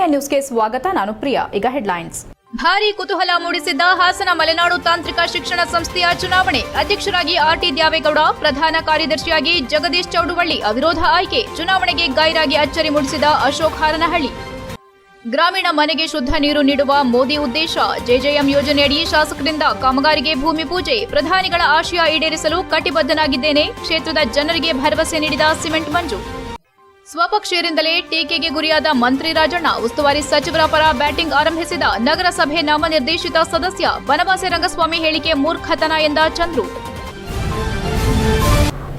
ಹೆಚ್ಎಎನ್ ನ್ಯೂಸ್ಗೆ ಸ್ವಾಗತ. ನಾನು ಪ್ರಿಯಾ. ಈಗ ಹೆಡ್ಲೈನ್ಸ್. ಭಾರೀ ಕುತೂಹಲ ಮೂಡಿಸಿದ್ದ ಹಾಸನ ಮಲೆನಾಡು ತಾಂತ್ರಿಕ ಶಿಕ್ಷಣ ಸಂಸ್ಥೆಯ ಚುನಾವಣೆ. ಅಧ್ಯಕ್ಷರಾಗಿ ಆರ್ಟಿ ದ್ಯಾವೇಗೌಡ, ಪ್ರಧಾನ ಕಾರ್ಯದರ್ಶಿಯಾಗಿ ಜಗದೀಶ್ ಚೌಡುವಳ್ಳಿ ಅವಿರೋಧ ಆಯ್ಕೆ. ಚುನಾವಣೆಗೆ ಗೈರಾಗಿ ಅಚ್ಚರಿ ಮೂಡಿಸಿದ ಅಶೋಕ್ ಹಾರನಹಳ್ಳಿ. ಗ್ರಾಮೀಣ ಮನೆಗೆ ಶುದ್ಧ ನೀರು ನೀಡುವ ಮೋದಿ ಉದ್ದೇಶ. ಜೆಜೆಎಂ ಯೋಜನೆಯಡಿ ಶಾಸಕರಿಂದ ಕಾಮಗಾರಿಗೆ ಭೂಮಿ ಪೂಜೆ. ಪ್ರಧಾನಿಗಳ ಆಶಯ ಈಡೇರಿಸಲು ಕಟಿಬದ್ಧನಾಗಿದ್ದೇನೆ. ಕ್ಷೇತ್ರದ ಜನರಿಗೆ ಭರವಸೆ ನೀಡಿದ ಸಿಮೆಂಟ್ ಮಂಜು. ಸ್ವಪಕ್ಷೀಯರಿಂದಲೇ ಟೀಕೆಗೆ ಗುರಿಯಾದ ಮಂತ್ರಿ ರಾಜಣ್ಣ. ಉಸ್ತುವಾರಿ ಸಚಿವರ ಪರ ಬ್ಯಾಟಿಂಗ್ ಆರಂಭಿಸಿದ ನಗರಸಭೆ ನಾಮನಿರ್ದೇಶಿತ ಸದಸ್ಯ. ಬನವಾಸಿ ರಂಗಸ್ವಾಮಿ ಹೇಳಿಕೆ ಮೂರ್ಖತನ ಎಂದ ಚಂದ್ರು.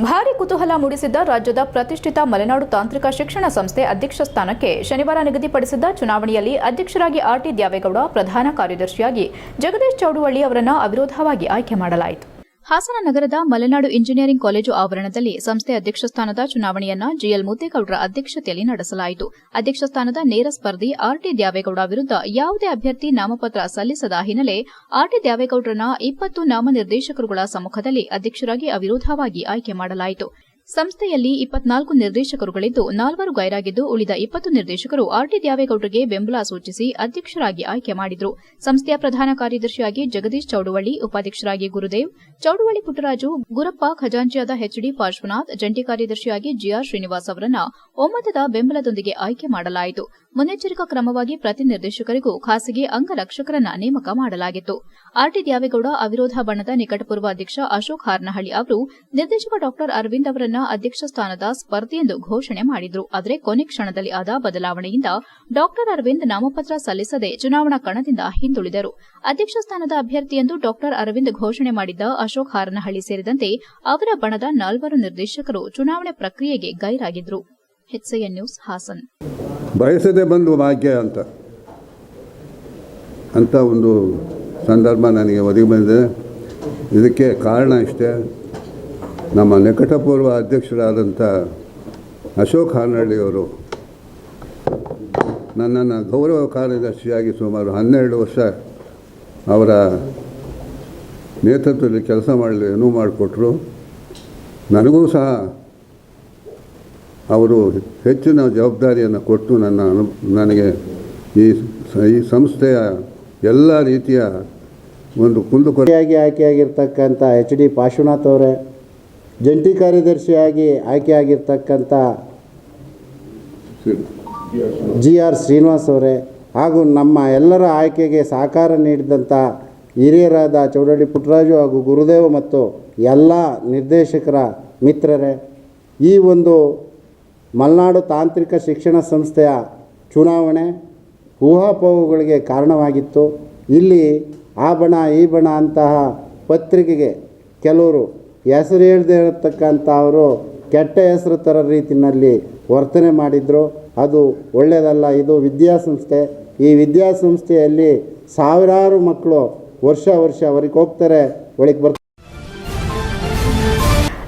ಭಾರೀ ಕುತೂಹಲ ಮೂಡಿಸಿದ್ದ ರಾಜ್ಯದ ಪ್ರತಿಷ್ಠಿತ ಮಲೆನಾಡು ತಾಂತ್ರಿಕ ಶಿಕ್ಷಣ ಸಂಸ್ಥೆ ಅಧ್ಯಕ್ಷ ಸ್ಥಾನಕ್ಕೆ ಶನಿವಾರ ನಿಗದಿಪಡಿಸಿದ್ದ ಚುನಾವಣೆಯಲ್ಲಿ ಅಧ್ಯಕ್ಷರಾಗಿ ಆರ್ಟಿ ದ್ಯಾವೇಗೌಡ, ಪ್ರಧಾನ ಕಾರ್ಯದರ್ಶಿಯಾಗಿ ಜಗದೀಶ್ ಚೌಡುವಳ್ಳಿ ಅವರನ್ನು ಅವಿರೋಧವಾಗಿ ಆಯ್ಕೆ ಮಾಡಲಾಯಿತು. ಹಾಸನ ನಗರದ ಮಲೆನಾಡು ಇಂಜಿನಿಯರಿಂಗ್ ಕಾಲೇಜು ಆವರಣದಲ್ಲಿ ಸಂಸ್ಥೆ ಅಧ್ಯಕ್ಷ ಸ್ಥಾನದ ಚುನಾವಣೆಯನ್ನ ಜಿಎಲ್ ಮುದ್ದೇಗೌಡರ ಅಧ್ಯಕ್ಷತೆಯಲ್ಲಿ ನಡೆಸಲಾಯಿತು. ಅಧ್ಯಕ್ಷ ಸ್ಥಾನದ ನೇರ ಸ್ಪರ್ಧಿ ಆರ್ಟಿ ದ್ಯಾವೇಗೌಡ ವಿರುದ್ಧ ಯಾವುದೇ ಅಭ್ಯರ್ಥಿ ನಾಮಪತ್ರ ಸಲ್ಲಿಸದ ಹಿನ್ನೆಲೆ ಆರ್ಟಿ ದ್ಯಾವೇಗೌಡರನ್ನ 20 ನಾಮನಿರ್ದೇಶಕರುಗಳ ಸಮ್ಮುಖದಲ್ಲಿ ಅಧ್ಯಕ್ಷರಾಗಿ ಅವಿರೋಧವಾಗಿ ಆಯ್ಕೆ ಮಾಡಲಾಯಿತು. ಸಂಸ್ಥೆಯಲ್ಲಿ 24 ನಿರ್ದೇಶಕರುಗಳಿದ್ದು 4 ಗೈರಾಗಿದ್ದು ಉಳಿದ 20 ನಿರ್ದೇಶಕರು ಆರ್ಟಿ ದ್ಯಾವೇಗೌಡರಿಗೆ ಬೆಂಬಲ ಸೂಚಿಸಿ ಅಧ್ಯಕ್ಷರಾಗಿ ಆಯ್ಕೆ ಮಾಡಿದ್ರು. ಸಂಸ್ಥೆಯ ಪ್ರಧಾನ ಕಾರ್ಯದರ್ಶಿಯಾಗಿ ಜಗದೀಶ್ ಚೌಡುವಳ್ಳಿ, ಉಪಾಧ್ಯಕ್ಷರಾಗಿ ಗುರುದೇವ್, ಚೌಡುವಳ್ಳಿ ಪುಟ್ಟರಾಜು, ಗುರಪ್ಪ, ಖಜಾಂಚಿಯಾದ ಎಚ್ಡಿ ಪಾರ್ಶ್ವನಾಥ್, ಜಂಟಿ ಕಾರ್ಯದರ್ಶಿಯಾಗಿ ಜಿಆರ್ ಶ್ರೀನಿವಾಸ್ ಅವರನ್ನ ಒಮ್ಮತದ ಬೆಂಬಲದೊಂದಿಗೆ ಆಯ್ಕೆ ಮಾಡಲಾಯಿತು. ಮುನ್ನೆಚ್ಚರಿಕಾ ಕ್ರಮವಾಗಿ ಪ್ರತಿ ನಿರ್ದೇಶಕರಿಗೂ ಖಾಸಗಿ ಅಂಗರಕ್ಷಕರನ್ನ ನೇಮಕ ಮಾಡಲಾಗಿತ್ತು. ಆರ್ಟಿ ದ್ಯಾವೇಗೌಡ ಅವಿರೋಧ ಬಣದ ನಿಕಟಪೂರ್ವ ಅಧ್ಯಕ್ಷ ಅಶೋಕ್ ಹಾರನಹಳ್ಳಿ ಅವರು ನಿರ್ದೇಶಕ ಡಾ ಅರವಿಂದ್ ಅವರನ್ನ ಅಧ್ಯಕ್ಷ ಸ್ಥಾನದ ಸ್ಪರ್ಧಿಯೆಂದು ಘೋಷಣೆ ಮಾಡಿದ್ರು. ಆದರೆ ಕೊನೆ ಕ್ಷಣದಲ್ಲಿ ಆದ ಬದಲಾವಣೆಯಿಂದ ಡಾ ಅರವಿಂದ್ ನಾಮಪತ್ರ ಸಲ್ಲಿಸದೆ ಚುನಾವಣಾ ಕಣದಿಂದ ಹಿಂದುಳಿದರು. ಅಧ್ಯಕ್ಷ ಸ್ಥಾನದ ಅಭ್ಯರ್ಥಿಯೆಂದು ಡಾ ಅರವಿಂದ್ ಘೋಷಣೆ ಮಾಡಿದ್ದ ಅಶೋಕ್ ಹಾರನಹಳ್ಳಿ ಸೇರಿದಂತೆ ಅವರ ಬಣದ 4 ನಿರ್ದೇಶಕರು ಚುನಾವಣೆ ಪ್ರಕ್ರಿಯೆಗೆ ಗೈರಾಗಿದ್ರು. ಹೆಚ್ಎಎನ್ ನ್ಯೂಸ್ ಹಾಸನ್. ಬಯಸದೆ ಬಂದು ಭಾಗ್ಯ ಅಂತ ಒಂದು ಸಂದರ್ಭ ನನಗೆ ಒದಗಿ ಬಂದಿದೆ. ಇದಕ್ಕೆ ಕಾರಣ ಇಷ್ಟೇ, ನಮ್ಮ ನಿಕಟಪೂರ್ವ ಅಧ್ಯಕ್ಷರಾದಂಥ ಅಶೋಕ್ ಹಾರನಹಳ್ಳಿಯವರು ನನ್ನನ್ನು ಗೌರವ ಕಾರ್ಯದರ್ಶಿಯಾಗಿ ಸುಮಾರು 12 ವರ್ಷ ಅವರ ನೇತೃತ್ವದಲ್ಲಿ ಕೆಲಸ ಮಾಡಲು ಏನೂ ಮಾಡಿಕೊಟ್ರು. ನನಗೂ ಸಹ ಅವರು ಹೆಚ್ಚಿನ ಜವಾಬ್ದಾರಿಯನ್ನು ಕೊಟ್ಟು ನನಗೆ ಈ ಸಂಸ್ಥೆಯ ಎಲ್ಲ ರೀತಿಯ ಒಂದು ಕುಂದುಕೊರೆಯಾಗಿ ಆಯ್ಕೆಯಾಗಿರ್ತಕ್ಕಂಥ ಎಚ್ಡಿ ಪಾರ್ಶ್ವನಾಥ್ ಅವರೇ, ಜಂಟಿ ಕಾರ್ಯದರ್ಶಿಯಾಗಿ ಆಯ್ಕೆಯಾಗಿರ್ತಕ್ಕಂಥ ಜಿಆರ್ ಶ್ರೀನಿವಾಸ್ ಅವರೇ, ಹಾಗೂ ನಮ್ಮ ಎಲ್ಲರ ಆಯ್ಕೆಗೆ ಸಹಕಾರ ನೀಡಿದಂಥ ಹಿರಿಯರಾದ ಚೌಡಳ್ಳಿ ಪುಟ್ಟರಾಜು ಹಾಗೂ ಗುರುದೇವ ಮತ್ತು ಎಲ್ಲ ನಿರ್ದೇಶಕರ ಮಿತ್ರರೇ, ಈ ಒಂದು ಮಲೆನಾಡು ತಾಂತ್ರಿಕ ಶಿಕ್ಷಣ ಸಂಸ್ಥೆಯ ಚುನಾವಣೆ ಊಹಾಪೋಹಗಳಿಗೆ ಕಾರಣವಾಗಿತ್ತು. ಇಲ್ಲಿ ಆ ಬಣ ಈ ಬಣ ಅಂತಹ ಪತ್ರಿಕೆಗೆ ಕೆಲವರು ಹೆಸರು ಹೇಳದೇ ಇರತಕ್ಕಂಥವರು ಕೆಟ್ಟ ಹೆಸರು ಥರ ರೀತಿಯಲ್ಲಿ ವರ್ತನೆ ಮಾಡಿದರು. ಅದು ಒಳ್ಳೆಯದಲ್ಲ. ಇದು ವಿದ್ಯಾಸಂಸ್ಥೆ. ಈ ವಿದ್ಯಾಸಂಸ್ಥೆಯಲ್ಲಿ ಸಾವಿರಾರು ಮಕ್ಕಳು ವರ್ಷ ಹೊರಗೆ ಹೋಗ್ತಾರೆ, ಒಳಗೆ ಬರ್ತಾರೆ.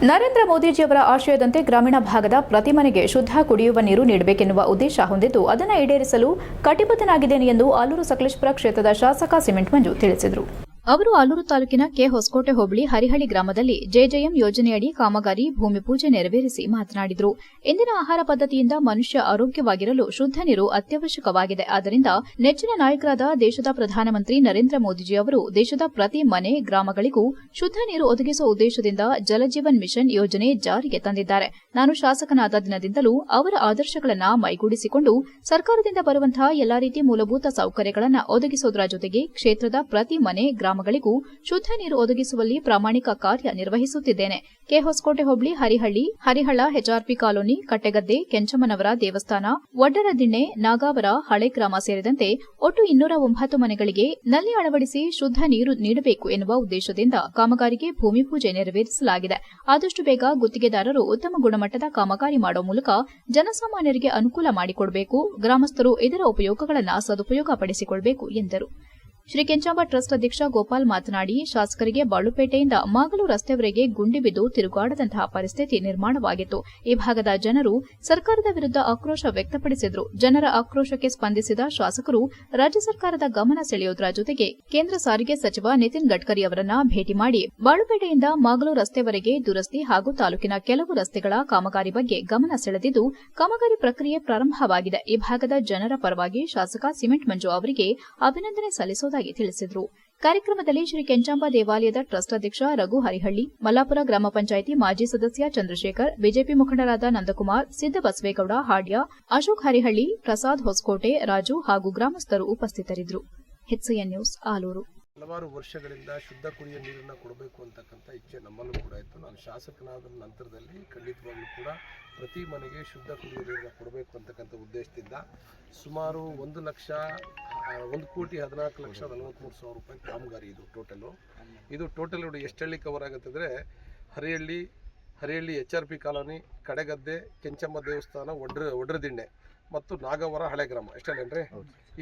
ನರೇಂದ್ರ ಮೋದಿಜಿಯವರ ಆಶಯದಂತೆ ಗ್ರಾಮೀಣ ಭಾಗದ ಪ್ರತಿ ಮನೆಗೆ ಶುದ್ಧ ಕುಡಿಯುವ ನೀರು ನೀಡಬೇಕೆನ್ನುವ ಉದ್ದೇಶ ಹೊಂದಿದ್ದು ಅದನ್ನು ಈಡೇರಿಸಲು ಕಟಿಬದ್ಧನಾಗಿದ್ದೇನೆ ಎಂದು ಆಲೂರು ಸಕಲೇಶಪುರ ಕ್ಷೇತ್ರದ ಶಾಸಕ ಸಿಮೆಂಟ್ ಮಂಜು ತಿಳಿಸಿದರು. ಅವರು ಆಲೂರು ತಾಲೂಕಿನ ಕೆ ಹೊಸಕೋಟೆ ಹೋಬಳಿ ಹರಿಹಳ್ಳಿ ಗ್ರಾಮದಲ್ಲಿ ಜೆಜೆಎಂ ಯೋಜನೆಯಡಿ ಕಾಮಗಾರಿ ಭೂಮಿ ಪೂಜೆ ನೆರವೇರಿಸಿ ಮಾತನಾಡಿದರು. ಇಂದಿನ ಆಹಾರ ಪದ್ಧತಿಯಿಂದ ಮನುಷ್ಯ ಆರೋಗ್ಯವಾಗಿರಲು ಶುದ್ಧ ನೀರು ಅತ್ಯವಶ್ಯಕವಾಗಿದೆ. ಆದ್ದರಿಂದ ನೆಚ್ಚಿನ ನಾಯಕರಾದ ದೇಶದ ಪ್ರಧಾನಮಂತ್ರಿ ನರೇಂದ್ರ ಮೋದಿಜಿ ಅವರು ದೇಶದ ಪ್ರತಿ ಮನೆ, ಗ್ರಾಮಗಳಿಗೂ ಶುದ್ಧ ನೀರು ಒದಗಿಸುವ ಉದ್ದೇಶದಿಂದ ಜಲಜೀವನ್ ಮಿಷನ್ ಯೋಜನೆ ಜಾರಿಗೆ ತಂದಿದ್ದಾರೆ. ನಾನು ಶಾಸಕನಾದ ದಿನದಿಂದಲೂ ಅವರ ಆದರ್ಶಗಳನ್ನು ಮೈಗೂಡಿಸಿಕೊಂಡು ಸರ್ಕಾರದಿಂದ ಬರುವಂತಹ ಎಲ್ಲಾ ರೀತಿ ಮೂಲಭೂತ ಸೌಕರ್ಯಗಳನ್ನು ಒದಗಿಸುವುದರ ಜೊತೆಗೆ ಕ್ಷೇತ್ರದ ಪ್ರತಿ ಮನೆ, ಗ್ರಾಮಗಳಿಗೂ ಶುದ್ಧ ನೀರು ಒದಗಿಸುವಲ್ಲಿ ಪ್ರಾಮಾಣಿಕ ಕಾರ್ಯ ನಿರ್ವಹಿಸುತ್ತಿದ್ದೇನೆ. ಕೆ ಹೊಸಕೋಟೆ ಹೋಬಳಿ ಹರಿಹಳ್ಳ, ಹೆಚ್ಆರ್ಪಿ ಕಾಲೋನಿ, ಕಟ್ಟೆಗದ್ದೆ, ಕೆಂಚಮ್ಮನವರ ದೇವಸ್ಥಾನ, ಒಡ್ಡರದಿಣ್ಣೆ, ನಾಗಾವರ, ಹಳೆ ಗ್ರಾಮ ಸೇರಿದಂತೆ ಒಟ್ಟು 209 ಮನೆಗಳಿಗೆ ನಲ್ಲಿ ಅಳವಡಿಸಿ ಶುದ್ಧ ನೀರು ನೀಡಬೇಕು ಎನ್ನುವ ಉದ್ದೇಶದಿಂದ ಕಾಮಗಾರಿಗೆ ಭೂಮಿ ಪೂಜೆ ನೆರವೇರಿಸಲಾಗಿದೆ. ಆದಷ್ಟು ಬೇಗ ಗುತ್ತಿಗೆದಾರರು ಉತ್ತಮ ಗುಣಮಟ್ಟದ ಕಾಮಗಾರಿ ಮಾಡುವ ಮೂಲಕ ಜನಸಾಮಾನ್ಯರಿಗೆ ಅನುಕೂಲ ಮಾಡಿಕೊಡಬೇಕು. ಗ್ರಾಮಸ್ಥರು ಇದರ ಉಪಯೋಗಗಳನ್ನು ಸದುಪಯೋಗ ಪಡಿಸಿಕೊಳ್ಳಬೇಕು ಎಂದರು. ಶ್ರೀ ಕೆಂಚಾಂಬ ಟ್ರಸ್ಟ್ ಅಧ್ಯಕ್ಷ ಗೋಪಾಲ್ ಮಾತನಾಡಿ, ಶಾಸಕರಿಗೆ ಬಾಳುಪೇಟೆಯಿಂದ ಮಾಗಲು ರಸ್ತೆವರೆಗೆ ಗುಂಡಿ ಬಿದ್ದು ತಿರುಗಾಡದಂತಹ ಪರಿಸ್ಥಿತಿ ನಿರ್ಮಾಣವಾಗಿತ್ತು. ಈ ಭಾಗದ ಜನರು ಸರ್ಕಾರದ ವಿರುದ್ಧ ಆಕ್ರೋಶ ವ್ಯಕ್ತಪಡಿಸಿದ್ರು. ಜನರ ಆಕ್ರೋಶಕ್ಕೆ ಸ್ಪಂದಿಸಿದ ಶಾಸಕರು ರಾಜ್ಯ ಸರ್ಕಾರದ ಗಮನ ಸೆಳೆಯುವುದರ ಜೊತೆಗೆ ಕೇಂದ್ರ ಸಾರಿಗೆ ಸಚಿವ ನಿತಿನ್ ಗಡ್ಕರಿ ಅವರನ್ನ ಭೇಟಿ ಮಾಡಿ ಬಾಳುಪೇಟೆಯಿಂದ ಮಾಗಲು ರಸ್ತೆವರೆಗೆ ದುರಸ್ತಿ ಹಾಗೂ ತಾಲೂಕಿನ ಕೆಲವು ರಸ್ತೆಗಳ ಕಾಮಗಾರಿ ಬಗ್ಗೆ ಗಮನ ಸೆಳೆದಿದ್ದು, ಕಾಮಗಾರಿ ಪ್ರಕ್ರಿಯೆ ಪ್ರಾರಂಭವಾಗಿದೆ. ಈ ಭಾಗದ ಜನರ ಪರವಾಗಿ ಶಾಸಕ ಸಿಮೆಂಟ್ ಮಂಜು ಅವರಿಗೆ ಅಭಿನಂದನೆ ಸಲ್ಲಿಸುವುದಾಗಿ ತಿಳಿಸಿದರು. ಕಾರ್ಯಕ್ರಮದಲ್ಲಿ ಶ್ರೀ ಕೆಂಚಾಂಬ ದೇವಾಲಯದ ಟ್ರಸ್ಟ್ ಅಧ್ಯಕ್ಷ ರಘು ಹರಿಹಳ್ಳಿ, ಮಲ್ಲಾಪುರ ಗ್ರಾಮ ಪಂಚಾಯಿತಿ ಮಾಜಿ ಸದಸ್ಯ ಚಂದ್ರಶೇಖರ್, ಬಿಜೆಪಿ ಮುಖಂಡರಾದ ನಂದಕುಮಾರ್, ಸಿದ್ದಬಸವೇಗೌಡ ಹಾಡ್ಯ, ಅಶೋಕ್ ಹರಿಹಳ್ಳಿ, ಪ್ರಸಾದ್ ಹೊಸಕೋಟೆ, ರಾಜು ಹಾಗೂ ಗ್ರಾಮಸ್ಥರು ಉಪಸ್ಥಿತರಿದ್ದರು. HCN news Aluru. ಹಲವಾರು ವರ್ಷಗಳಿಂದ ಶುದ್ಧ ಕುಡಿಯುವ ನೀರನ್ನು ಕೊಡಬೇಕು ಅಂತಕ್ಕಂಥ ಇಚ್ಛೆ ನಮ್ಮಲ್ಲೂ ಕೂಡ ಇತ್ತು. ನಾನು ಶಾಸಕನಾದ ನಂತರದಲ್ಲಿ ಖಂಡಿತವಾಗ್ಲೂ ಕೂಡ ಪ್ರತಿ ಮನೆಗೆ ಶುದ್ಧ ಕುಡಿಯುವ ನೀರನ್ನು ಕೊಡಬೇಕು ಅಂತಕ್ಕಂಥ ಉದ್ದೇಶದಿಂದ ಸುಮಾರು 1,14,43,000 ರೂಪಾಯಿ ಕಾಮಗಾರಿ ಇದು ಟೋಟಲು. ಇದು ಟೋಟಲ್ ಎಷ್ಟು ಹಳ್ಳಿ ಕವರ್ ಆಗುತ್ತೆ ಅಂದರೆ ಹರಿಹಳ್ಳಿ HRP ಕಾಲೋನಿ, ಕಡೆಗದ್ದೆ, ಕೆಂಚಮ್ಮ ದೇವಸ್ಥಾನ, ಒಡ್ರದಿಂಡೆ ಮತ್ತು ನಾಗವರ ಹಳೆ ಗ್ರಾಮ, ಎಷ್ಟಲ್ಲೇನ್ರಿ?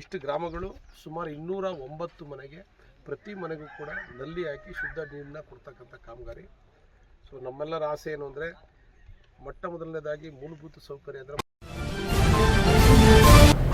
ಇಷ್ಟು ಗ್ರಾಮಗಳು ಸುಮಾರು 209 ಮನೆಗೆ ಪ್ರತಿ ಮನೆಗೂ ಕೂಡ ನಲ್ಲಿ ಹಾಕಿ ಶುದ್ಧ ನೀರನ್ನ ಕೊಡ್ತಕ್ಕಂಥ ಕಾಮಗಾರಿ. ಸೊ ನಮ್ಮೆಲ್ಲರ ಆಸೆ ಏನು ಅಂದರೆ ಮೊಟ್ಟ ಮೊದಲನೇದಾಗಿ ಮೂಲಭೂತ ಸೌಕರ್ಯ ಅಂದರೆ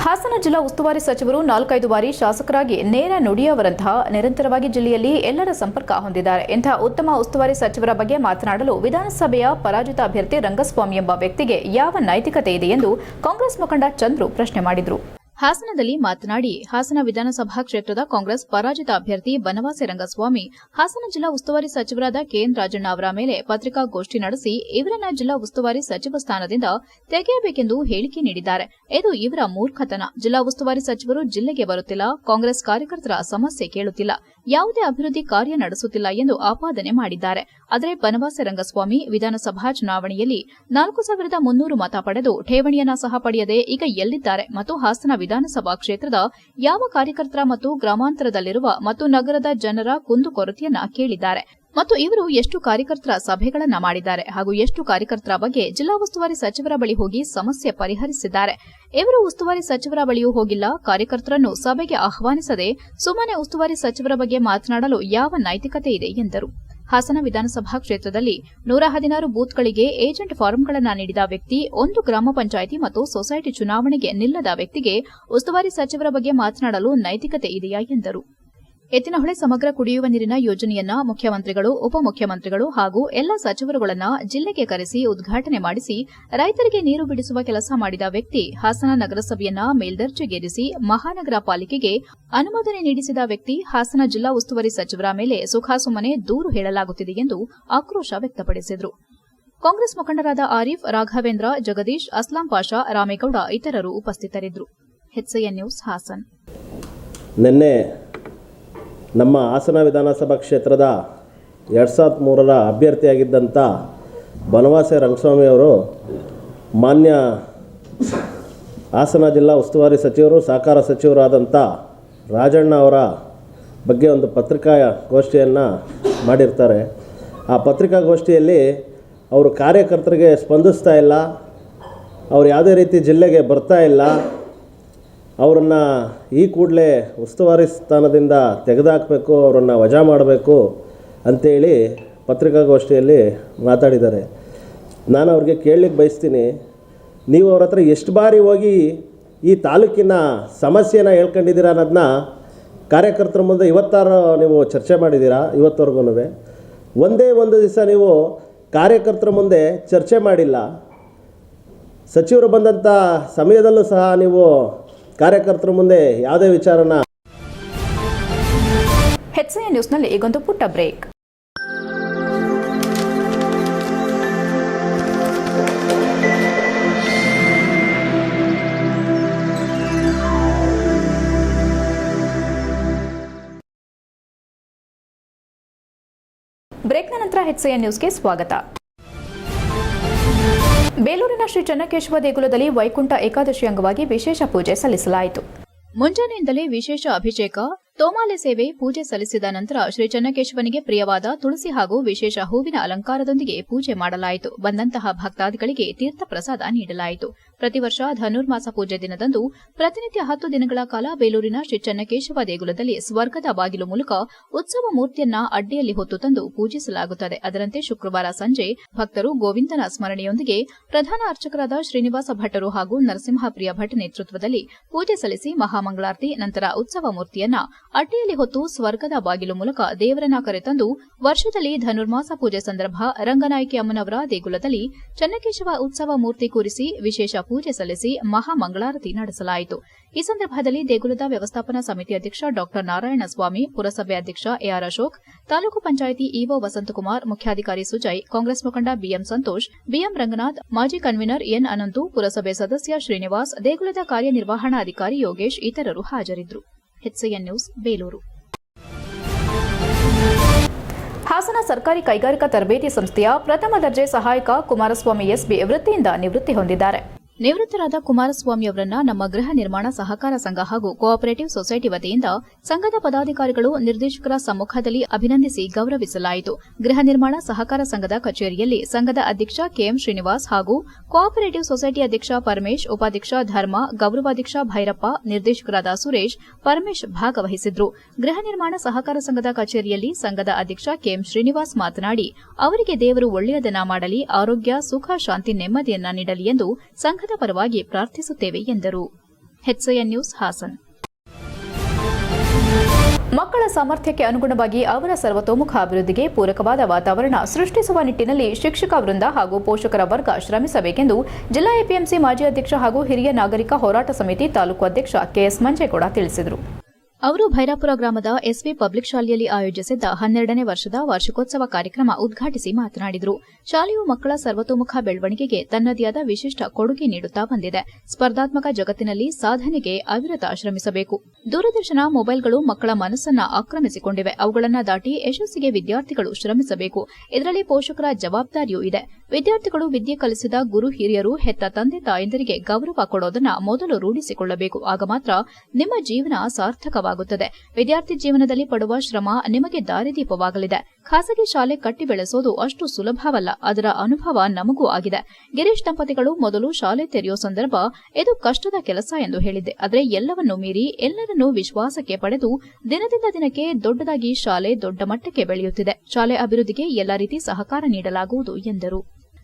ಹಾಸನ ಜಿಲ್ಲಾ ಉಸ್ತುವಾರಿ ಸಚಿವರು 4-5 ಬಾರಿ ಶಾಸಕರಾಗಿ ನೇರ ನುಡಿಯವರಂತಹ ನಿರಂತರವಾಗಿ ಜಿಲ್ಲೆಯಲ್ಲಿ ಎಲ್ಲರ ಸಂಪರ್ಕ ಹೊಂದಿದ್ದಾರೆ. ಇಂತಹ ಉತ್ತಮ ಉಸ್ತುವಾರಿ ಸಚಿವರ ಬಗ್ಗೆ ಮಾತನಾಡಲು ವಿಧಾನಸಭೆಯ ಪರಾಜಿತ ಅಭ್ಯರ್ಥಿ ರಂಗಸ್ವಾಮಿ ಎಂಬ ವ್ಯಕ್ತಿಗೆ ಯಾವ ನೈತಿಕತೆ ಇದೆ ಎಂದು ಕಾಂಗ್ರೆಸ್ ಮುಖಂಡ ಚಂದ್ರು ಪ್ರಶ್ನೆ ಮಾಡಿದರು. ಹಾಸನದಲ್ಲಿ ಮಾತನಾಡಿ, ಹಾಸನ ವಿಧಾನಸಭಾ ಕ್ಷೇತ್ರದ ಕಾಂಗ್ರೆಸ್ ಪರಾಜಿತ ಅಭ್ಯರ್ಥಿ ಬನವಾಸಿ ರಂಗಸ್ವಾಮಿ ಹಾಸನ ಜಿಲ್ಲಾ ಉಸ್ತುವಾರಿ ಸಚಿವರಾದ ಕೆಎನ್ ರಾಜಣ್ಣ ಅವರ ಮೇಲೆ ಪತ್ರಿಕಾಗೋಷ್ಠಿ ನಡೆಸಿ ಇವರನ್ನ ಜಿಲ್ಲಾ ಉಸ್ತುವಾರಿ ಸಚಿವ ಸ್ಥಾನದಿಂದ ತೆಗೆಯಬೇಕೆಂದು ಹೇಳಿಕೆ ನೀಡಿದ್ದಾರೆ. ಇದು ಇವರ ಮೂರ್ಖತನ. ಜಿಲ್ಲಾ ಉಸ್ತುವಾರಿ ಸಚಿವರು ಜಿಲ್ಲೆಗೆ ಬರುತ್ತಿಲ್ಲ, ಕಾಂಗ್ರೆಸ್ ಕಾರ್ಯಕರ್ತರ ಸಮಸ್ಯೆ ಕೇಳುತ್ತಿಲ್ಲ, ಯಾವುದೇ ಅಭಿವೃದ್ಧಿ ಕಾರ್ಯ ನಡೆಸುತ್ತಿಲ್ಲ ಎಂದು ಆಪಾದನೆ ಮಾಡಿದ್ದಾರೆ. ಆದರೆ ಬನವಾಸಿ ರಂಗಸ್ವಾಮಿ ವಿಧಾನಸಭಾ ಚುನಾವಣೆಯಲ್ಲಿ 4,300 ಮತ ಪಡೆದು ಠೇವಣಿಯನ್ನ ಸಹ ಪಡೆಯದೆ ಈಗ ಎಲ್ಲಿದ್ದಾರೆ ಮತ್ತು ಹಾಸನ ವಿಧಾನಸಭಾ ಕ್ಷೇತ್ರದ ಯಾವ ಕಾರ್ಯಕರ್ತರ ಮತ್ತು ಗ್ರಾಮಾಂತರದಲ್ಲಿರುವ ಮತ್ತು ನಗರದ ಜನರ ಕುಂದುಕೊರತೆಯನ್ನ ಕೇಳಿದ್ದಾರೆ ಮತ್ತು ಇವರು ಎಷ್ಟು ಕಾರ್ಯಕರ್ತರ ಸಭೆಗಳನ್ನ ಮಾಡಿದ್ದಾರೆ ಹಾಗೂ ಎಷ್ಟು ಕಾರ್ಯಕರ್ತರ ಬಗ್ಗೆ ಜಿಲ್ಲಾ ಉಸ್ತುವಾರಿ ಸಚಿವರ ಬಳಿ ಹೋಗಿ ಸಮಸ್ಯೆ ಪರಿಹರಿಸಿದ್ದಾರೆ. ಇವರು ಉಸ್ತುವಾರಿ ಸಚಿವರ ಬಳಿಯೂ ಹೋಗಿಲ್ಲ, ಕಾರ್ಯಕರ್ತರನ್ನು ಸಭೆಗೆ ಆಹ್ವಾನಿಸದೆ ಸುಮ್ಮನೆ ಉಸ್ತುವಾರಿ ಸಚಿವರ ಬಗ್ಗೆ ಮಾತನಾಡಲು ಯಾವ ನೈತಿಕತೆ ಇದೆ ಎಂದರು. ಹಾಸನ ವಿಧಾನಸಭಾ ಕ್ಷೇತ್ರದಲ್ಲಿ 116 ಬೂತ್ಗಳಿಗೆ ಏಜೆಂಟ್ ಫಾರಂಗಳನ್ನು ನೀಡಿದ ವ್ಯಕ್ತಿ, ಒಂದು ಗ್ರಾಮ ಪಂಚಾಯಿತಿ ಮತ್ತು ಸೊಸೈಟಿ ಚುನಾವಣೆಗೆ ನಿಲ್ಲದ ವ್ಯಕ್ತಿಗೆ ಉಸ್ತುವಾರಿ ಸಚಿವರ ಬಗ್ಗೆ ಮಾತನಾಡಲು ನೈತಿಕತೆ ಇದೆಯಾ ಎಂದರು. ಎತ್ತಿನಹೊಳೆ ಸಮಗ್ರ ಕುಡಿಯುವ ನೀರಿನ ಯೋಜನೆಯನ್ನ ಮುಖ್ಯಮಂತ್ರಿಗಳು, ಉಪಮುಖ್ಯಮಂತ್ರಿಗಳು ಹಾಗೂ ಎಲ್ಲ ಸಚಿವರುಗಳನ್ನ ಜಿಲ್ಲೆಗೆ ಕರೆಸಿ ಉದ್ಘಾಟನೆ ಮಾಡಿಸಿ ರೈತರಿಗೆ ನೀರು ಬಿಡಿಸುವ ಕೆಲಸ ಮಾಡಿದ ವ್ಯಕ್ತಿ, ಹಾಸನ ನಗರಸಭೆಯನ್ನ ಮೇಲ್ದರ್ಜೆಗೇರಿಸಿ ಮಹಾನಗರ ಪಾಲಿಕೆಗೆ ಅನುಮೋದನೆ ನೀಡಿಸಿದ ವ್ಯಕ್ತಿ, ಹಾಸನ ಜಿಲ್ಲಾ ಉಸ್ತುವಾರಿ ಸಚಿವರ ಮೇಲೆ ಸುಖಾಸುಮ್ಮನೆ ದೂರು ಹೇಳಲಾಗುತ್ತಿದೆ ಎಂದು ಆಕ್ರೋಶ ವ್ಯಕ್ತಪಡಿಸಿದರು. ಕಾಂಗ್ರೆಸ್ ಮುಖಂಡರಾದ ಆರಿಫ್, ರಾಘವೇಂದ್ರ, ಜಗದೀಶ್, ಅಸ್ಲಾಂ ಪಾಷಾ, ರಾಮೇಗೌಡ ಇತರರು ಉಪಸ್ಥಿತರಿದ್ದರು. HCN news Hassan. ನಿನ್ನೆ ನಮ್ಮ ಹಾಸನ ವಿಧಾನಸಭಾ ಕ್ಷೇತ್ರದ 2003ರ ಅಭ್ಯರ್ಥಿಯಾಗಿದ್ದಂಥ ಬನವಾಸಿ ರಂಗಸ್ವಾಮಿಯವರು ಮಾನ್ಯ ಹಾಸನ ಜಿಲ್ಲಾ ಉಸ್ತುವಾರಿ ಸಚಿವರು, ಸಹಕಾರ ಸಚಿವರಾದಂಥ ರಾಜಣ್ಣ ಅವರ ಬಗ್ಗೆ ಒಂದು ಪತ್ರಿಕಾಗೋಷ್ಠಿಯನ್ನು ಮಾಡಿರ್ತಾರೆ. ಆ ಪತ್ರಿಕಾಗೋಷ್ಠಿಯಲ್ಲಿ ಅವರು ಕಾರ್ಯಕರ್ತರಿಗೆ ಸ್ಪಂದಿಸ್ತಾ ಇಲ್ಲ, ಅವರು ಯಾವುದೇ ರೀತಿ ಜಿಲ್ಲೆಗೆ ಬರ್ತಾ ಇಲ್ಲ, ಅವರನ್ನು ಈ ಕೂಡಲೇ ಉಸ್ತುವಾರಿ ಸ್ಥಾನದಿಂದ ತೆಗೆದುಹಾಕಬೇಕು, ಅವರನ್ನು ವಜಾ ಮಾಡಬೇಕು ಅಂಥೇಳಿ ಪತ್ರಿಕಾಗೋಷ್ಠಿಯಲ್ಲಿ ಮಾತಾಡಿದ್ದಾರೆ. ನಾನು ಅವ್ರಿಗೆ ಕೇಳಲಿಕ್ಕೆ ಬಯಸ್ತೀನಿ, ನೀವು ಅವ್ರ ಹತ್ರ ಎಷ್ಟು ಬಾರಿ ಹೋಗಿ ಈ ತಾಲೂಕಿನ ಸಮಸ್ಯೆನ ಹೇಳ್ಕೊಂಡಿದ್ದೀರಾ ಅನ್ನೋದನ್ನ ಕಾರ್ಯಕರ್ತರ ಮುಂದೆ ಇವತ್ತಾರು ನೀವು ಚರ್ಚೆ ಮಾಡಿದ್ದೀರಾ? ಇವತ್ತವರೆಗೂ ಒಂದೇ ಒಂದು ದಿವಸ ನೀವು ಕಾರ್ಯಕರ್ತರ ಮುಂದೆ ಚರ್ಚೆ ಮಾಡಿಲ್ಲ. ಸಚಿವರು ಬಂದಂಥ ಸಮಯದಲ್ಲೂ ಸಹ ನೀವು ಕಾರ್ಯಕರ್ತರ ಮುಂದೆ ಯಾವುದೇ ವಿಚಾರನ. HCN ನ್ಯೂಸ್ನಲ್ಲಿ ಈಗೊಂದು ಪುಟ್ಟ ಬ್ರೇಕ್. ಬ್ರೇಕ್ನ ನಂತರ HCN ನ್ಯೂಸ್ಗೆ ಸ್ವಾಗತ. ಬೇಲೂರಿನ ಶ್ರೀ ಚೆನ್ನಕೇಶವ ದೇಗುಲದಲ್ಲಿ ವೈಕುಂಠ ಏಕಾದಶಿ ಅಂಗವಾಗಿ ವಿಶೇಷ ಪೂಜೆ ಸಲ್ಲಿಸಲಾಯಿತು. ಮುಂಜಾನೆಯಿಂದಲೇ ವಿಶೇಷ ಅಭಿಷೇಕ, ತೋಮಾಲೆ ಸೇವೆ, ಪೂಜೆ ಸಲ್ಲಿಸಿದ ನಂತರ ಶ್ರೀ ಚೆನ್ನಕೇಶವನಿಗೆ ಪ್ರಿಯವಾದ ತುಳಸಿ ಹಾಗೂ ವಿಶೇಷ ಹೂವಿನ ಅಲಂಕಾರದೊಂದಿಗೆ ಪೂಜೆ ಮಾಡಲಾಯಿತು. ಬಂದಂತಹ ಭಕ್ತಾದಿಗಳಿಗೆ ತೀರ್ಥ ಪ್ರಸಾದ ನೀಡಲಾಯಿತು. ಪ್ರತಿ ವರ್ಷ ಧನುರ್ಮಾಸ ಪೂಜೆ ದಿನದಂದು ಪ್ರತಿನಿತ್ಯ 10 ದಿನಗಳ ಕಾಲ ಬೇಲೂರಿನ ಶ್ರೀ ಚೆನ್ನಕೇಶವ ದೇಗುಲದಲ್ಲಿ ಸ್ವರ್ಗದ ಬಾಗಿಲು ಮೂಲಕ ಉತ್ಸವ ಮೂರ್ತಿಯನ್ನ ಅಡ್ಡಿಯಲ್ಲಿ ಹೊತ್ತು ತಂದು ಪೂಜಿಸಲಾಗುತ್ತದೆ. ಅದರಂತೆ ಶುಕ್ರವಾರ ಸಂಜೆ ಭಕ್ತರು ಗೋವಿಂದನ ಸ್ಮರಣೆಯೊಂದಿಗೆ ಪ್ರಧಾನ ಅರ್ಚಕರಾದ ಶ್ರೀನಿವಾಸ ಭಟ್ಟರು ಹಾಗೂ ನರಸಿಂಹಪ್ರಿಯ ಭಟ್ ನೇತೃತ್ವದಲ್ಲಿ ಪೂಜೆ ಸಲ್ಲಿಸಿ ಮಹಾಮಂಗಳಾರತಿ ನಂತರ ಉತ್ಸವ ಮೂರ್ತಿಯನ್ನ ಅಡ್ಡಿಯಲ್ಲಿ ಹೊತ್ತು ಸ್ವರ್ಗದ ಬಾಗಿಲು ಮೂಲಕ ದೇವರನ್ನ ಕರೆತಂದು ವರ್ಷದಲ್ಲಿ ಧನುರ್ಮಾಸ ಪೂಜೆ ಸಂದರ್ಭ ರಂಗನಾಯಕಿ ಅಮ್ಮನವರ ದೇಗುಲದಲ್ಲಿ ಚೆನ್ನಕೇಶವ ಉತ್ಸವ ಮೂರ್ತಿ ಕೂರಿಸಿ ವಿಶೇಷ ಪೂಜೆ ಸಲ್ಲಿಸಿ ಮಹಾಮಂಗಳಾರತಿ ನಡೆಸಲಾಯಿತು. ಈ ಸಂದರ್ಭದಲ್ಲಿ ದೇಗುಲದ ವ್ಯವಸ್ಥಾಪನಾ ಸಮಿತಿ ಅಧ್ಯಕ್ಷ ಡಾ ನಾರಾಯಣಸ್ವಾಮಿ, ಪುರಸಭೆ ಅಧ್ಯಕ್ಷ ಎಆರ್ ಅಶೋಕ್, ತಾಲೂಕು ಪಂಚಾಯಿತಿ ಇಒ ವಸಂತಕುಮಾರ್, ಮುಖ್ಯಾಧಿಕಾರಿ ಸುಜಯ್, ಕಾಂಗ್ರೆಸ್ ಮುಖಂಡ ಬಿಎಂ ಸಂತೋಷ್, ಬಿಎಂ ರಂಗನಾಥ್, ಮಾಜಿ ಕನ್ವೀನರ್ ಎನ್ ಅನಂತು, ಪುರಸಭೆ ಸದಸ್ಯ ಶ್ರೀನಿವಾಸ್, ದೇಗುಲದ ಕಾರ್ಯನಿರ್ವಹಣಾಧಿಕಾರಿ ಯೋಗೇಶ್ ಇತರರು ಹಾಜರಿದ್ದರು. HCN news Belur. ಹಾಸನ ಸರ್ಕಾರಿ ಕೈಗಾರಿಕಾ ತರಬೇತಿ ಸಂಸ್ಥೆಯ ಪ್ರಥಮ ದರ್ಜೆ ಸಹಾಯಕ ಕುಮಾರಸ್ವಾಮಿ ಎಸ್ಬಿ ವೃತ್ತಿಯಿಂದ ನಿವೃತ್ತಿ ಹೊಂದಿದ್ದಾರೆ. ನಿವೃತ್ತರಾದ ಕುಮಾರಸ್ವಾಮಿ ಅವರನ್ನ ನಮ್ಮ ಗೃಹ ನಿರ್ಮಾಣ ಸಹಕಾರ ಸಂಘ ಹಾಗೂ ಕೋಆಪರೇಟಿವ್ ಸೊಸೈಟಿ ವತಿಯಿಂದ ಸಂಘದ ಪದಾಧಿಕಾರಿಗಳು ನಿರ್ದೇಶಕರ ಸಮ್ಮುಖದಲ್ಲಿ ಅಭಿನಂದಿಸಿ ಗೌರವಿಸಲಾಯಿತು. ಗೃಹ ನಿರ್ಮಾಣ ಸಹಕಾರ ಸಂಘದ ಕಚೇರಿಯಲ್ಲಿ ಸಂಘದ ಅಧ್ಯಕ್ಷ ಕೆಎಂ ಶ್ರೀನಿವಾಸ್ ಹಾಗೂ ಕೋಆಪರೇಟಿವ್ ಸೊಸೈಟಿ ಅಧ್ಯಕ್ಷ ಪರಮೇಶ್, ಉಪಾಧ್ಯಕ್ಷ ಧರ್ಮ, ಗೌರವಾಧ್ಯಕ್ಷ ಭೈರಪ್ಪ, ನಿರ್ದೇಶಕರಾದ ಸುರೇಶ್, ಪರಮೇಶ್ ಭಾಗವಹಿಸಿದ್ರು. ಗೃಹ ನಿರ್ಮಾಣ ಸಹಕಾರ ಸಂಘದ ಕಚೇರಿಯಲ್ಲಿ ಸಂಘದ ಅಧ್ಯಕ್ಷ ಕೆಎಂ ಶ್ರೀನಿವಾಸ್ ಮಾತನಾಡಿ, ಅವರಿಗೆ ದೇವರು ಒಳ್ಳೆಯದನ್ನ ಮಾಡಲಿ, ಆರೋಗ್ಯ, ಸುಖ, ಶಾಂತಿ, ನೆಮ್ಮದಿಯನ್ನ ನೀಡಲಿ ಎಂದು ಸಂಘದ ಪರವಾಗಿ ಪ್ರಾರ್ಥಿಸುತ್ತೇವೆ ಎಂದರು. HCN news Hassan. ಮಕ್ಕಳ ಸಾಮರ್ಥ್ಯಕ್ಕೆ ಅನುಗುಣವಾಗಿ ಅವರ ಸರ್ವತೋಮುಖ ಅಭಿವೃದ್ಧಿಗೆ ಪೂರಕವಾದ ವಾತಾವರಣ ಸೃಷ್ಟಿಸುವ ನಿಟ್ಟಿನಲ್ಲಿ ಶಿಕ್ಷಕ ವೃಂದ ಹಾಗೂ ಪೋಷಕರ ವರ್ಗ ಶ್ರಮಿಸಬೇಕೆಂದು ಜಿಲ್ಲಾ ಎಪಿಎಂಸಿ ಮಾಜಿ ಅಧ್ಯಕ್ಷ ಹಾಗೂ ಹಿರಿಯ ನಾಗರಿಕ ಹೋರಾಟ ಸಮಿತಿ ತಾಲೂಕು ಅಧ್ಯಕ್ಷ ಕೆಎಸ್ ಮಂಜೇಗೌಡ ತಿಳಿಸಿದರು. ಅವರು ಭೈರಾಪುರ ಗ್ರಾಮದ ಎಸ್ವಿ ಪಬ್ಲಿಕ್ ಶಾಲೆಯಲ್ಲಿ ಆಯೋಜಿಸಿದ್ದ 12ನೇ ವರ್ಷದ ವಾರ್ಷಿಕೋತ್ಸವ ಕಾರ್ಯಕ್ರಮ ಉದ್ಘಾಟಿಸಿ ಮಾತನಾಡಿದರು. ಶಾಲೆಯು ಮಕ್ಕಳ ಸರ್ವತೋಮುಖ ಬೆಳವಣಿಗೆಗೆ ತನ್ನದೇ ಆದ ವಿಶಿಷ್ಟ ಕೊಡುಗೆ ನೀಡುತ್ತಾ ಬಂದಿದೆ. ಸ್ಪರ್ಧಾತ್ಮಕ ಜಗತ್ತಿನಲ್ಲಿ ಸಾಧನೆಗೆ ಅವಿರತ ಶ್ರಮಿಸಬೇಕು. ದೂರದರ್ಶನ, ಮೊಬೈಲ್ಗಳು ಮಕ್ಕಳ ಮನಸ್ಸನ್ನ ಆಕ್ರಮಿಸಿಕೊಂಡಿವೆ. ಅವುಗಳನ್ನು ದಾಟಿ ಯಶಸ್ಸಿಗೆ ವಿದ್ಯಾರ್ಥಿಗಳು ಶ್ರಮಿಸಬೇಕು. ಇದರಲ್ಲಿ ಪೋಷಕರ ಜವಾಬ್ದಾರಿಯೂ ಇದೆ. ವಿದ್ಯಾರ್ಥಿಗಳು ವಿದ್ಯೆ ಕಲಿಸಿದ ಗುರು ಹಿರಿಯರು, ಹೆತ್ತ ತಂದೆ ತಾಯಂದಿರಿಗೆ ಗೌರವ ಕೊಡೋದನ್ನ ಮೊದಲು ರೂಢಿಸಿಕೊಳ್ಳಬೇಕು. ಆಗ ಮಾತ್ರ ನಿಮ್ಮ ಜೀವನ ಸಾರ್ಥಕವಾಗುತ್ತದೆ. ವಿದ್ಯಾರ್ಥಿ ಜೀವನದಲ್ಲಿ ಪಡುವ ಶ್ರಮ ನಿಮಗೆ ದಾರಿದೀಪವಾಗಲಿದೆ. ಖಾಸಗಿ ಶಾಲೆ ಕಟ್ಟಿ ಬೆಳೆಸೋದು ಅಷ್ಟು ಸುಲಭವಲ್ಲ. ಅದರ ಅನುಭವ ನಮಗೂ ಆಗಿದೆ. ಗಿರೀಶ್ ದಂಪತಿಗಳು ಮೊದಲು ಶಾಲೆ ತೆರೆಯೋ ಸಂದರ್ಭ ಇದು ಕಷ್ಟದ ಕೆಲಸ ಎಂದು ಹೇಳಿದ್ದೆ. ಆದರೆ ಎಲ್ಲವನ್ನೂ ಮೀರಿ ಎಲ್ಲರನ್ನೂ ವಿಶ್ವಾಸಕ್ಕೆ ಪಡೆದು ದಿನದಿಂದ ದಿನಕ್ಕೆ ದೊಡ್ಡದಾಗಿ ಶಾಲೆ ದೊಡ್ಡ ಮಟ್ಟಕ್ಕೆ ಬೆಳೆಯುತ್ತಿದೆ. ಶಾಲೆ ಅಭಿವೃದ್ಧಿಗೆ ಎಲ್ಲ ರೀತಿ ಸಹಕಾರ ನೀಡಲಾಗುವುದು ಎಂದರು.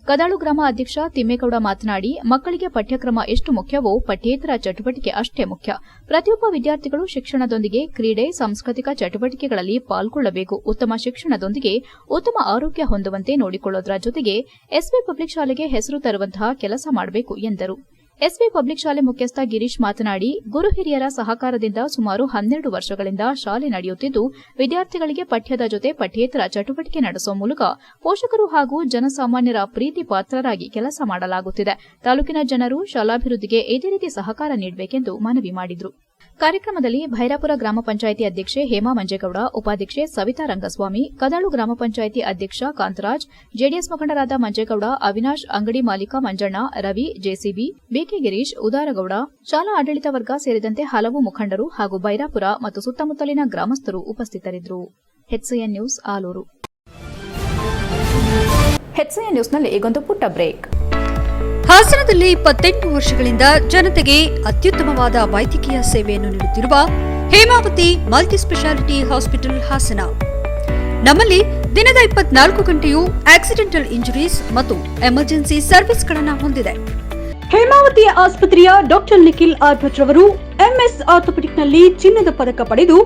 ಕದಾಳು ಗ್ರಾಮ ಅಧ್ಯಕ್ಷ ತಿಮ್ಮೇಗೌಡ ಮಾತನಾಡಿ, ಮಕ್ಕಳಿಗೆ ಪಠ್ಯಕ್ರಮ ಎಷ್ಟು ಮುಖ್ಯವೋ ಪಠ್ಯೇತರ ಚಟುವಟಿಕೆ ಅಷ್ಟೇ ಮುಖ್ಯ. ಪ್ರತಿಯೊಬ್ಬ ವಿದ್ಯಾರ್ಥಿಗಳು ಶಿಕ್ಷಣದೊಂದಿಗೆ ಕ್ರೀಡೆ, ಸಾಂಸ್ಕೃತಿಕ ಚಟುವಟಿಕೆಗಳಲ್ಲಿ ಪಾಲ್ಗೊಳ್ಳಬೇಕು. ಉತ್ತಮ ಶಿಕ್ಷಣದೊಂದಿಗೆ ಉತ್ತಮ ಆರೋಗ್ಯ ಹೊಂದುವಂತೆ ನೋಡಿಕೊಳ್ಳೋದರ ಜೊತೆಗೆ ಎಸ್ವಿ ಪಬ್ಲಿಕ್ ಶಾಲೆಗೆ ಹೆಸರು ತರುವಂತಹ ಕೆಲಸ ಮಾಡಬೇಕು ಎಂದರು. ಎಸ್ವಿ ಪಬ್ಲಿಕ್ ಶಾಲೆ ಮುಖ್ಯಸ್ಥ ಗಿರೀಶ್ ಮಾತನಾಡಿ, ಗುರು ಹಿರಿಯರ ಸಹಕಾರದಿಂದ ಸುಮಾರು 12 ವರ್ಷಗಳಿಂದ ಶಾಲೆ ನಡೆಯುತ್ತಿದ್ದು, ವಿದ್ಯಾರ್ಥಿಗಳಿಗೆ ಪಠ್ಯದ ಜೊತೆ ಪಠ್ಯೇತರ ಚಟುವಟಿಕೆ ನಡೆಸುವ ಮೂಲಕ ಪೋಷಕರು ಹಾಗೂ ಜನಸಾಮಾನ್ಯರ ಪ್ರೀತಿ ಪಾತ್ರರಾಗಿ ಕೆಲಸ ಮಾಡಲಾಗುತ್ತಿದೆ. ತಾಲೂಕಿನ ಜನರು ಶಾಲಾಭಿವೃದ್ಧಿಗೆ ಇದೇ ರೀತಿ ಸಹಕಾರ ನೀಡಬೇಕೆಂದು ಮನವಿ ಮಾಡಿದರು. ಕಾರ್ಯಕ್ರಮದಲ್ಲಿ ಭೈರಾಪುರ ಗ್ರಾಮ ಪಂಚಾಯಿತಿ ಅಧ್ಯಕ್ಷೆ ಹೇಮಾ ಮಂಜೇಗೌಡ, ಉಪಾಧ್ಯಕ್ಷೆ ಸವಿತಾ ರಂಗಸ್ವಾಮಿ, ಕದಾಳು ಗ್ರಾಮ ಪಂಚಾಯಿತಿ ಅಧ್ಯಕ್ಷ ಕಾಂತರಾಜ್, ಜೆಡಿಎಸ್ ಮುಖಂಡರಾದ ಮಂಜೇಗೌಡ, ಅವಿನಾಶ್, ಅಂಗಡಿ ಮಾಲೀಕ ಮಂಜಣ್ಣ, ರವಿ, ಜೆಸಿಬಿ, ಬಿಕೆ ಗಿರೀಶ್, ಉದಾರಗೌಡ, ಶಾಲಾ ಆಡಳಿತ ವರ್ಗ ಸೇರಿದಂತೆ ಹಲವು ಮುಖಂಡರು ಹಾಗೂ ಭೈರಾಪುರ ಮತ್ತು ಸುತ್ತಮುತ್ತಲಿನ ಗ್ರಾಮಸ್ಥರು ಉಪಸ್ಥಿತರಿದ್ದರು. HCN news Aluru. HCN ನ್ಯೂಸ್ನಲ್ಲಿ ಈಗೊಂದು ಪುಟ್ಟ ಬ್ರೇಕ್. ಹಾಸನದಲ್ಲಿ 28 ವರ್ಷಗಳಿಂದ ಜನತೆಗೆ ಅತ್ಯುತ್ತಮವಾದ ವೈದ್ಯಕೀಯ ಸೇವೆಯನ್ನು ನೀಡುತ್ತಿರುವ Hemavathi multi speciality hospital Hassan. ನಮ್ಮಲ್ಲಿ ದಿನದ 24 ಗಂಟೆಯೂ ಆಕ್ಸಿಡೆಂಟಲ್ ಇಂಜುರೀಸ್ ಮತ್ತು ಎಮರ್ಜೆನ್ಸಿ ಸರ್ವಿಸ್ಗಳನ್ನು ಹೊಂದಿದೆ. ಹೇಮಾವತಿ ಆಸ್ಪತ್ರೆಯ ಡಾಕ್ಟರ್ ನಿಖಿಲ್ ಆರ್ ಭಟ್ ರವರು ಎಂಎಸ್ ಆರ್ಥೋಪೆಡಿಕ್ನಲ್ಲಿ ಚಿನ್ನದ ಪದಕ ಪಡೆದು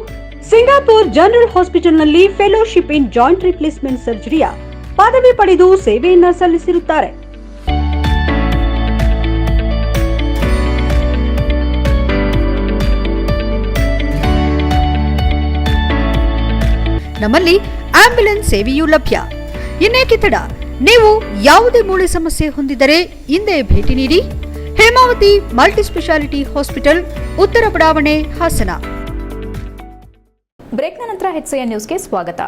ಸಿಂಗಾಪುರ್ ಜನರಲ್ ಹಾಸ್ಪಿಟಲ್ನಲ್ಲಿ ಫೆಲೋಶಿಪ್ ಇನ್ ಜಾಯಿಂಟ್ ರಿಪ್ಲೇಸ್ಮೆಂಟ್ ಸರ್ಜರಿಯ ಪದವಿ ಪಡೆದು ಸೇವೆಯನ್ನ ಸಲ್ಲಿಸಿರುತ್ತಾರೆ. ನಮ್ಮಲ್ಲಿ ಆಂಬ್ಯುಲೆನ್ಸ್ ಸೇವೆಯೂ ಲಭ್ಯ. ಇನ್ನೇಕೆ ತಡ? ನೀವು ಯಾವುದೇ ಮೂಳೆ ಸಮಸ್ಯೆ ಹೊಂದಿದ್ದರೆ ಹಿಂದೆ ಭೇಟಿ ನೀಡಿ. ಹೇಮಾವತಿ ಮಲ್ಟಿ ಸ್ಪೆಷಾಲಿಟಿ ಹಾಸ್ಪಿಟಲ್, ಉತ್ತರ ಬಡಾವಣೆ, ಹಾಸನ. ಬ್ರೇಕ್ನ ನಂತರ HCN ನ್ಯೂಸ್ಗೆ ಸ್ವಾಗತ.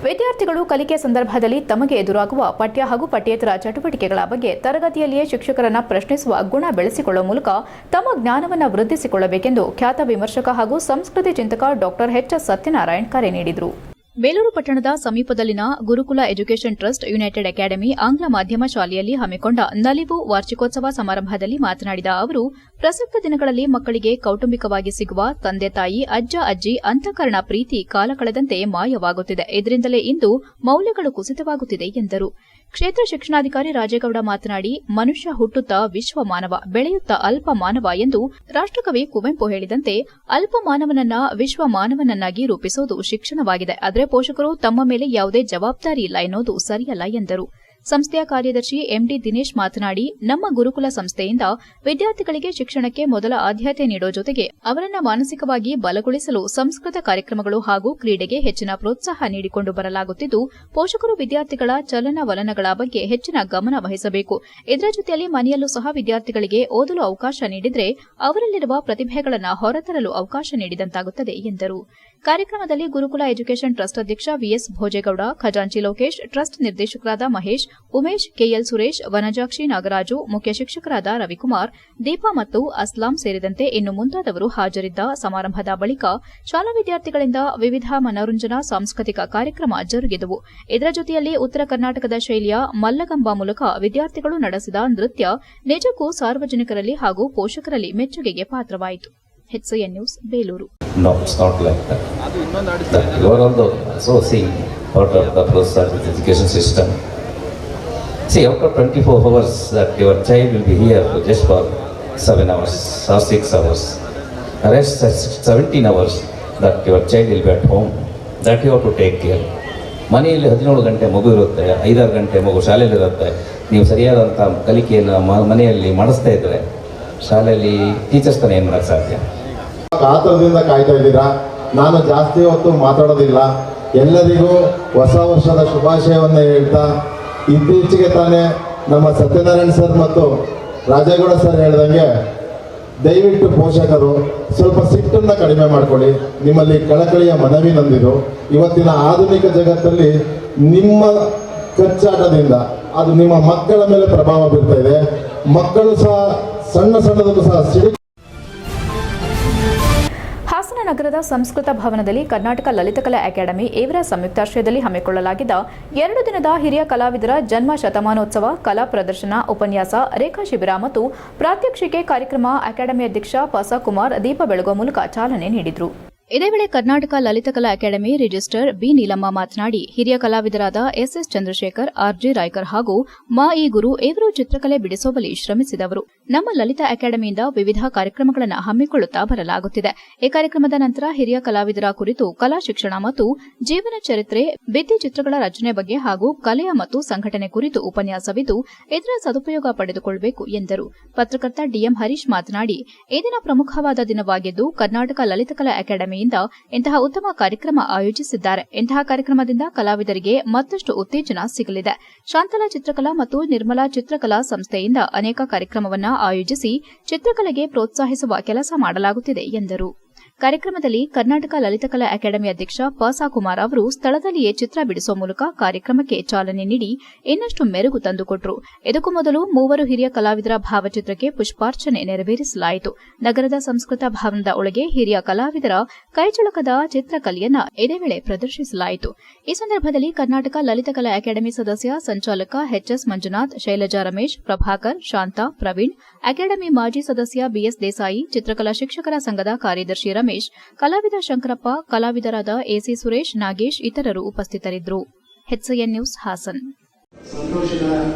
ವಿದ್ಯಾರ್ಥಿಗಳು ಕಲಿಕೆ ಸಂದರ್ಭದಲ್ಲಿ ತಮಗೆ ಎದುರಾಗುವ ಪಠ್ಯ ಹಾಗೂ ಪಠ್ಯೇತರ ಚಟುವಟಿಕೆಗಳ ಬಗ್ಗೆ ತರಗತಿಯಲ್ಲಿಯೇ ಶಿಕ್ಷಕರನ್ನ ಪ್ರಶ್ನಿಸುವ ಗುಣ ಬೆಳೆಸಿಕೊಳ್ಳುವ ಮೂಲಕ ತಮ್ಮ ಜ್ಞಾನವನ್ನು ವೃದ್ಧಿಸಿಕೊಳ್ಳಬೇಕೆಂದು ಖ್ಯಾತ ವಿಮರ್ಶಕ ಹಾಗೂ ಸಂಸ್ಕೃತಿ ಚಿಂತಕ ಡಾ ಎಚ್ ಸತ್ಯನಾರಾಯಣ್ ಕರೆ ನೀಡಿದರು. ಬೇಲೂರು ಪಟ್ಟಣದ ಸಮೀಪದಲ್ಲಿನ ಗುರುಕುಲ ಎಜುಕೇಷನ್ ಟ್ರಸ್ಟ್ ಯುನೈಟೆಡ್ ಅಕಾಡೆಮಿ ಆಂಗ್ಲ ಮಾಧ್ಯಮ ಶಾಲೆಯಲ್ಲಿ ಹಮ್ಮಿಕೊಂಡ ನಲಿವು ವಾರ್ಷಿಕೋತ್ಸವ ಸಮಾರಂಭದಲ್ಲಿ ಮಾತನಾಡಿದ ಅವರು, ಪ್ರಸಕ್ತ ದಿನಗಳಲ್ಲಿ ಮಕ್ಕಳಿಗೆ ಕೌಟುಂಬಿಕವಾಗಿ ಸಿಗುವ ತಂದೆ ತಾಯಿ, ಅಜ್ಜ ಅಜ್ಜಿ ಅಂತಃಕರಣ ಪ್ರೀತಿ ಕಾಲ ಕಳೆದಂತೆ ಮಾಯವಾಗುತ್ತಿದೆ. ಇದರಿಂದಲೇ ಇಂದು ಮೌಲ್ಯಗಳು ಕುಸಿತವಾಗುತ್ತಿದೆ ಎಂದರು. ಕ್ಷೇತ್ರ ಶಿಕ್ಷಣಾಧಿಕಾರಿ ರಾಜೇಗೌಡ ಮಾತನಾಡಿ, ಮನುಷ್ಯ ಹುಟ್ಟುತ್ತಾ ವಿಶ್ವ ಮಾನವ, ಬೆಳೆಯುತ್ತಾ ಅಲ್ಪ ಮಾನವ ಎಂದು ರಾಷ್ಟ್ರಕವಿ ಕುವೆಂಪು ಹೇಳಿದಂತೆ ಅಲ್ಪ ಮಾನವನನ್ನ ವಿಶ್ವ ಮಾನವನನ್ನಾಗಿ ರೂಪಿಸುವುದು ಶಿಕ್ಷಣವಾಗಿದೆ. ಆದರೆ ಪೋಷಕರು ತಮ್ಮ ಮೇಲೆ ಯಾವುದೇ ಜವಾಬ್ದಾರಿ ಇಲ್ಲ ಎನ್ನುವುದು ಸರಿಯಲ್ಲ ಎಂದರು. ಸಂಸ್ಥೆಯ ಕಾರ್ಯದರ್ಶಿ ಎಂಡಿ ದಿನೇಶ್ ಮಾತನಾಡಿ, ನಮ್ಮ ಗುರುಕುಲ ಸಂಸ್ಥೆಯಿಂದ ವಿದ್ಯಾರ್ಥಿಗಳಿಗೆ ಶಿಕ್ಷಣಕ್ಕೆ ಮೊದಲ ಆದ್ಯತೆ ನೀಡುವ ಜೊತೆಗೆ ಅವರನ್ನ ಮಾನಸಿಕವಾಗಿ ಬಲಗೊಳಿಸಲು ಸಂಸ್ಕೃತ ಕಾರ್ಯಕ್ರಮಗಳು ಹಾಗೂ ಕ್ರೀಡೆಗೆ ಹೆಚ್ಚಿನ ಪ್ರೋತ್ಸಾಹ ನೀಡಿಕೊಂಡು ಬರಲಾಗುತ್ತಿದ್ದು, ಪೋಷಕರು ವಿದ್ಯಾರ್ಥಿಗಳ ಚಲನವಲನಗಳ ಬಗ್ಗೆ ಹೆಚ್ಚಿನ ಗಮನ ವಹಿಸಬೇಕು. ಇದರ ಜೊತೆಯಲ್ಲಿ ಮನೆಯಲ್ಲೂ ಸಹ ವಿದ್ಯಾರ್ಥಿಗಳಿಗೆ ಓದಲು ಅವಕಾಶ ನೀಡಿದರೆ ಅವರಲ್ಲಿರುವ ಪ್ರತಿಭೆಗಳನ್ನು ಹೊರತರಲು ಅವಕಾಶ ನೀಡಿದಂತಾಗುತ್ತದೆ ಎಂದರು. ಕಾರ್ಯಕ್ರಮದಲ್ಲಿ ಗುರುಕುಲ ಎಜುಕೇಷನ್ ಟ್ರಸ್ಟ್ ಅಧ್ಯಕ್ಷ ವಿಎಸ್ ಭೋಜೇಗೌಡ, ಖಜಾಂಚಿ ಲೋಕೇಶ್, ಟ್ರಸ್ಟ್ ನಿರ್ದೇಶಕರಾದ ಮಹೇಶ್, ಉಮೇಶ್, ಕೆಎಲ್ ಸುರೇಶ್, ವನಜಾಕ್ಷಿ ನಾಗರಾಜು, ಮುಖ್ಯ ಶಿಕ್ಷಕರಾದ ರವಿಕುಮಾರ್, ದೀಪಾ ಮತ್ತು ಅಸ್ಲಾಂ ಸೇರಿದಂತೆ ಇನ್ನು ಮುಂತಾದವರು ಹಾಜರಿದ್ದ ಸಮಾರಂಭದ ಬಳಿಕ ಶಾಲಾ ವಿದ್ಯಾರ್ಥಿಗಳಿಂದ ವಿವಿಧ ಮನೋರಂಜನಾ ಸಾಂಸ್ಕೃತಿಕ ಕಾರ್ಯಕ್ರಮ ಜರುಗಿದವು. ಇದರ ಜೊತೆಯಲ್ಲಿ ಉತ್ತರ ಕರ್ನಾಟಕದ ಶೈಲಿಯ ಮಲ್ಲಗಂಬ ಮೂಲಕ ವಿದ್ಯಾರ್ಥಿಗಳು ನಡೆಸಿದ ನೃತ್ಯ ನಿಜಕ್ಕೂ ಸಾರ್ವಜನಿಕರಲ್ಲಿ ಹಾಗೂ ಪೋಷಕರಲ್ಲಿ ಮೆಚ್ಚುಗೆಗೆ ಪಾತ್ರವಾಯಿತು. HCN news, Belur. No, it's not like that. You are also seeing part of the process of the education system. See, out of 24 hours that your child will be here just for 7 hours or 6 hours. The rest 17 hours that your child will be at home. That you have to take care. ಮನೆಯಲ್ಲಿ 17 ಗಂಟೆ ಮಗು ಇರುತ್ತೆ, 5-6 ಗಂಟೆ ಮಗು ಶಾಲೆಯಲ್ಲಿರುತ್ತೆ. ನೀವು ಸರಿಯಾದಂಥ ಕಲಿಕೆಯನ್ನು ಮನೆಯಲ್ಲಿ ಮಾಡಿಸ್ತಾ ಇದ್ದರೆ ಶಾಲೆಯಲ್ಲಿ ಟೀಚರ್ಸ್ ತಾನೇ ಏನು ಮಾಡೋಕ್ಕೆ ಸಾಧ್ಯ? ಕಾತರದಿಂದ ಕಾಯ್ತಾ ಇದ್ದೀರಾ. ನಾನು ಜಾಸ್ತಿ ಹೊತ್ತು ಮಾತಾಡೋದಿಲ್ಲ. ಎಲ್ಲರಿಗೂ ಹೊಸ ವರ್ಷದ ಶುಭಾಶಯವನ್ನು ಹೇಳ್ತಾ, ಇತ್ತೀಚೆಗೆ ತಾನೇ ನಮ್ಮ ಸತ್ಯನಾರಾಯಣ ಸರ್ ಮತ್ತು ರಾಜೇಗೌಡ ಸರ್ ಹೇಳ್ದಂಗೆ ದಯವಿಟ್ಟು ಪೋಷಕರು ಸ್ವಲ್ಪ ಸಿಟ್ಟನ್ನು ಕಡಿಮೆ ಮಾಡಿಕೊಳ್ಳಿ. ನಿಮ್ಮಲ್ಲಿ ಕಳಕಳಿಯ ಮನವಿ ನಂದಿದು. ಇವತ್ತಿನ ಆಧುನಿಕ ಜಗತ್ತಲ್ಲಿ ನಿಮ್ಮ ಕಚ್ಚಾಟದಿಂದ ಅದು ನಿಮ್ಮ ಮಕ್ಕಳ ಮೇಲೆ ಪ್ರಭಾವ ಬೀರ್ತಾ ಇದೆ. ಮಕ್ಕಳು ಸಹ ಸಣ್ಣದಕ್ಕೂ ಸಹ ಸಿಡಿ. ಹಾಸನ ನಗರದ ಸಂಸ್ಕೃತ ಭವನದಲ್ಲಿ ಕರ್ನಾಟಕ ಲಲಿತಕಲಾ ಅಕಾಡೆಮಿ ಇವರ ಸಂಯುಕ್ತಾಶ್ರಯದಲ್ಲಿ ಹಮ್ಮಿಕೊಳ್ಳಲಾಗಿದ್ದ 2 ದಿನದ ಹಿರಿಯ ಕಲಾವಿದರ ಜನ್ಮ ಶತಮಾನೋತ್ಸವ ಕಲಾ ಪ್ರದರ್ಶನ, ಉಪನ್ಯಾಸ, ರೇಖಾ ಶಿಬಿರ ಮತ್ತು ಪ್ರಾತ್ಯಕ್ಷಿಕೆ ಕಾರ್ಯಕ್ರಮ ಅಕಾಡೆಮಿ ಅಧ್ಯಕ್ಷ ಪಸ ಕುಮಾರ್ ದೀಪ ಬೆಳಗುವ ಮೂಲಕ ಚಾಲನೆ ನೀಡಿದರು. ಇದೇ ವೇಳೆ Karnataka Lalitkala academy register B Neelamma ಮಾತನಾಡಿ, ಹಿರಿಯ ಕಲಾವಿದರಾದ ಎಸ್ಎಸ್ ಚಂದ್ರಶೇಖರ್, ಆರ್ಜಿ ರಾಯ್ಕರ್ ಹಾಗೂ ಮಾ ಇ ಗುರು ಇವರು ಚಿತ್ರಕಲೆ ಬಿಡಿಸುವಲ್ಲಿ ಶ್ರಮಿಸಿದವರು. ನಮ್ಮ ಲಲಿತ ಅಕಾಡೆಮಿಯಿಂದ ವಿವಿಧ ಕಾರ್ಯಕ್ರಮಗಳನ್ನು ಹಮ್ಮಿಕೊಳ್ಳುತ್ತಾ ಬರಲಾಗುತ್ತಿದೆ. ಈ ಕಾರ್ಯಕ್ರಮದ ನಂತರ ಹಿರಿಯ ಕಲಾವಿದರ ಕುರಿತು ಕಲಾ ಶಿಕ್ಷಣ ಮತ್ತು ಜೀವನ ಚರಿತ್ರೆ, ಭಿತ್ತಿ ಚಿತ್ರಗಳ ರಚನೆ ಬಗ್ಗೆ ಹಾಗೂ ಕಲೆಯ ಮತ್ತು ಸಂಘಟನೆ ಕುರಿತು ಉಪನ್ಯಾಸವಿದ್ದು, ಇದರ ಸದುಪಯೋಗ ಪಡೆದುಕೊಳ್ಳಬೇಕು ಎಂದರು. ಪತ್ರಕರ್ತ ಡಿಎಂ ಹರೀಶ್ ಮಾತನಾಡಿ, ಈ ದಿನ ಪ್ರಮುಖವಾದ ದಿನವಾಗಿದ್ದು ಕರ್ನಾಟಕ ಲಲಿತಕಲಾ ಅಕಾಡೆಮಿ ಇಂತಹ ಉತ್ತಮ ಕಾರ್ಯಕ್ರಮ ಆಯೋಜಿಸಿದ್ದಾರೆ. ಇಂತಹ ಕಾರ್ಯಕ್ರಮದಿಂದ ಕಲಾವಿದರಿಗೆ ಮತ್ತಷ್ಟು ಉತ್ತೇಜನ ಸಿಗಲಿದೆ. ಶಾಂತಲಾ ಚಿತ್ರಕಲಾ ಮತ್ತು ನಿರ್ಮಲಾ ಚಿತ್ರಕಲಾ ಸಂಸ್ಥೆಯಿಂದ ಅನೇಕ ಕಾರ್ಯಕ್ರಮವನ್ನು ಆಯೋಜಿಸಿ ಚಿತ್ರಕಲೆಗೆ ಪ್ರೋತ್ಸಾಹಿಸುವ ಕೆಲಸ ಮಾಡಲಾಗುತ್ತಿದೆ ಎಂದರು. ಕಾರ್ಯಕ್ರಮದಲ್ಲಿ ಕರ್ನಾಟಕ ಲಲಿತಕಲಾ ಅಕಾಡೆಮಿ ಅಧ್ಯಕ್ಷ ಪಸ ಕುಮಾರ್ ಅವರು ಸ್ಥಳದಲ್ಲಿಯೇ ಚಿತ್ರ ಬಿಡಿಸುವ ಮೂಲಕ ಕಾರ್ಯಕ್ರಮಕ್ಕೆ ಚಾಲನೆ ನೀಡಿ ಇನ್ನಷ್ಟು ಮೆರುಗು ತಂದುಕೊಟ್ಟರು. ಇದಕ್ಕೂ ಮೊದಲು 3 ಹಿರಿಯ ಕಲಾವಿದರ ಭಾವಚಿತ್ರಕ್ಕೆ ಪುಷ್ಪಾರ್ಚನೆ ನೆರವೇರಿಸಲಾಯಿತು. ನಗರದ ಸಂಸ್ಕೃತ ಭವನದ ಒಳಗೆ ಹಿರಿಯ ಕಲಾವಿದರ ಕೈಚಳಕದ ಚಿತ್ರಕಲೆಯನ್ನು ಇದೇ ವೇಳೆ ಪ್ರದರ್ಶಿಸಲಾಯಿತು. ಈ ಸಂದರ್ಭದಲ್ಲಿ ಕರ್ನಾಟಕ ಲಲಿತಕಲಾ ಅಕಾಡೆಮಿ ಸದಸ್ಯ ಸಂಚಾಲಕ ಎಚ್ಎಸ್ ಮಂಜುನಾಥ್, ಶೈಲಜಾ ರಮೇಶ್, ಪ್ರಭಾಕರ್, ಶಾಂತಾ, ಪ್ರವೀಣ್, ಅಕಾಡೆಮಿ ಮಾಜಿ ಸದಸ್ಯ ಬಿಎಸ್ ದೇಸಾಯಿ, ಚಿತ್ರಕಲಾ ಶಿಕ್ಷಕರ ಸಂಘದ ಕಾರ್ಯದರ್ಶಿ ರಮೇಶ್, ಕಲಾವಿದ ಶಂಕರಪ್ಪ, ಕಲಾವಿದರಾದ ಎಸಿ ಸುರೇಶ್, ನಾಗೇಶ್ ಇತರರು ಉಪಸ್ಥಿತರಿದ್ದರು. HCN news, Hassan. ಸಂತೋಷದ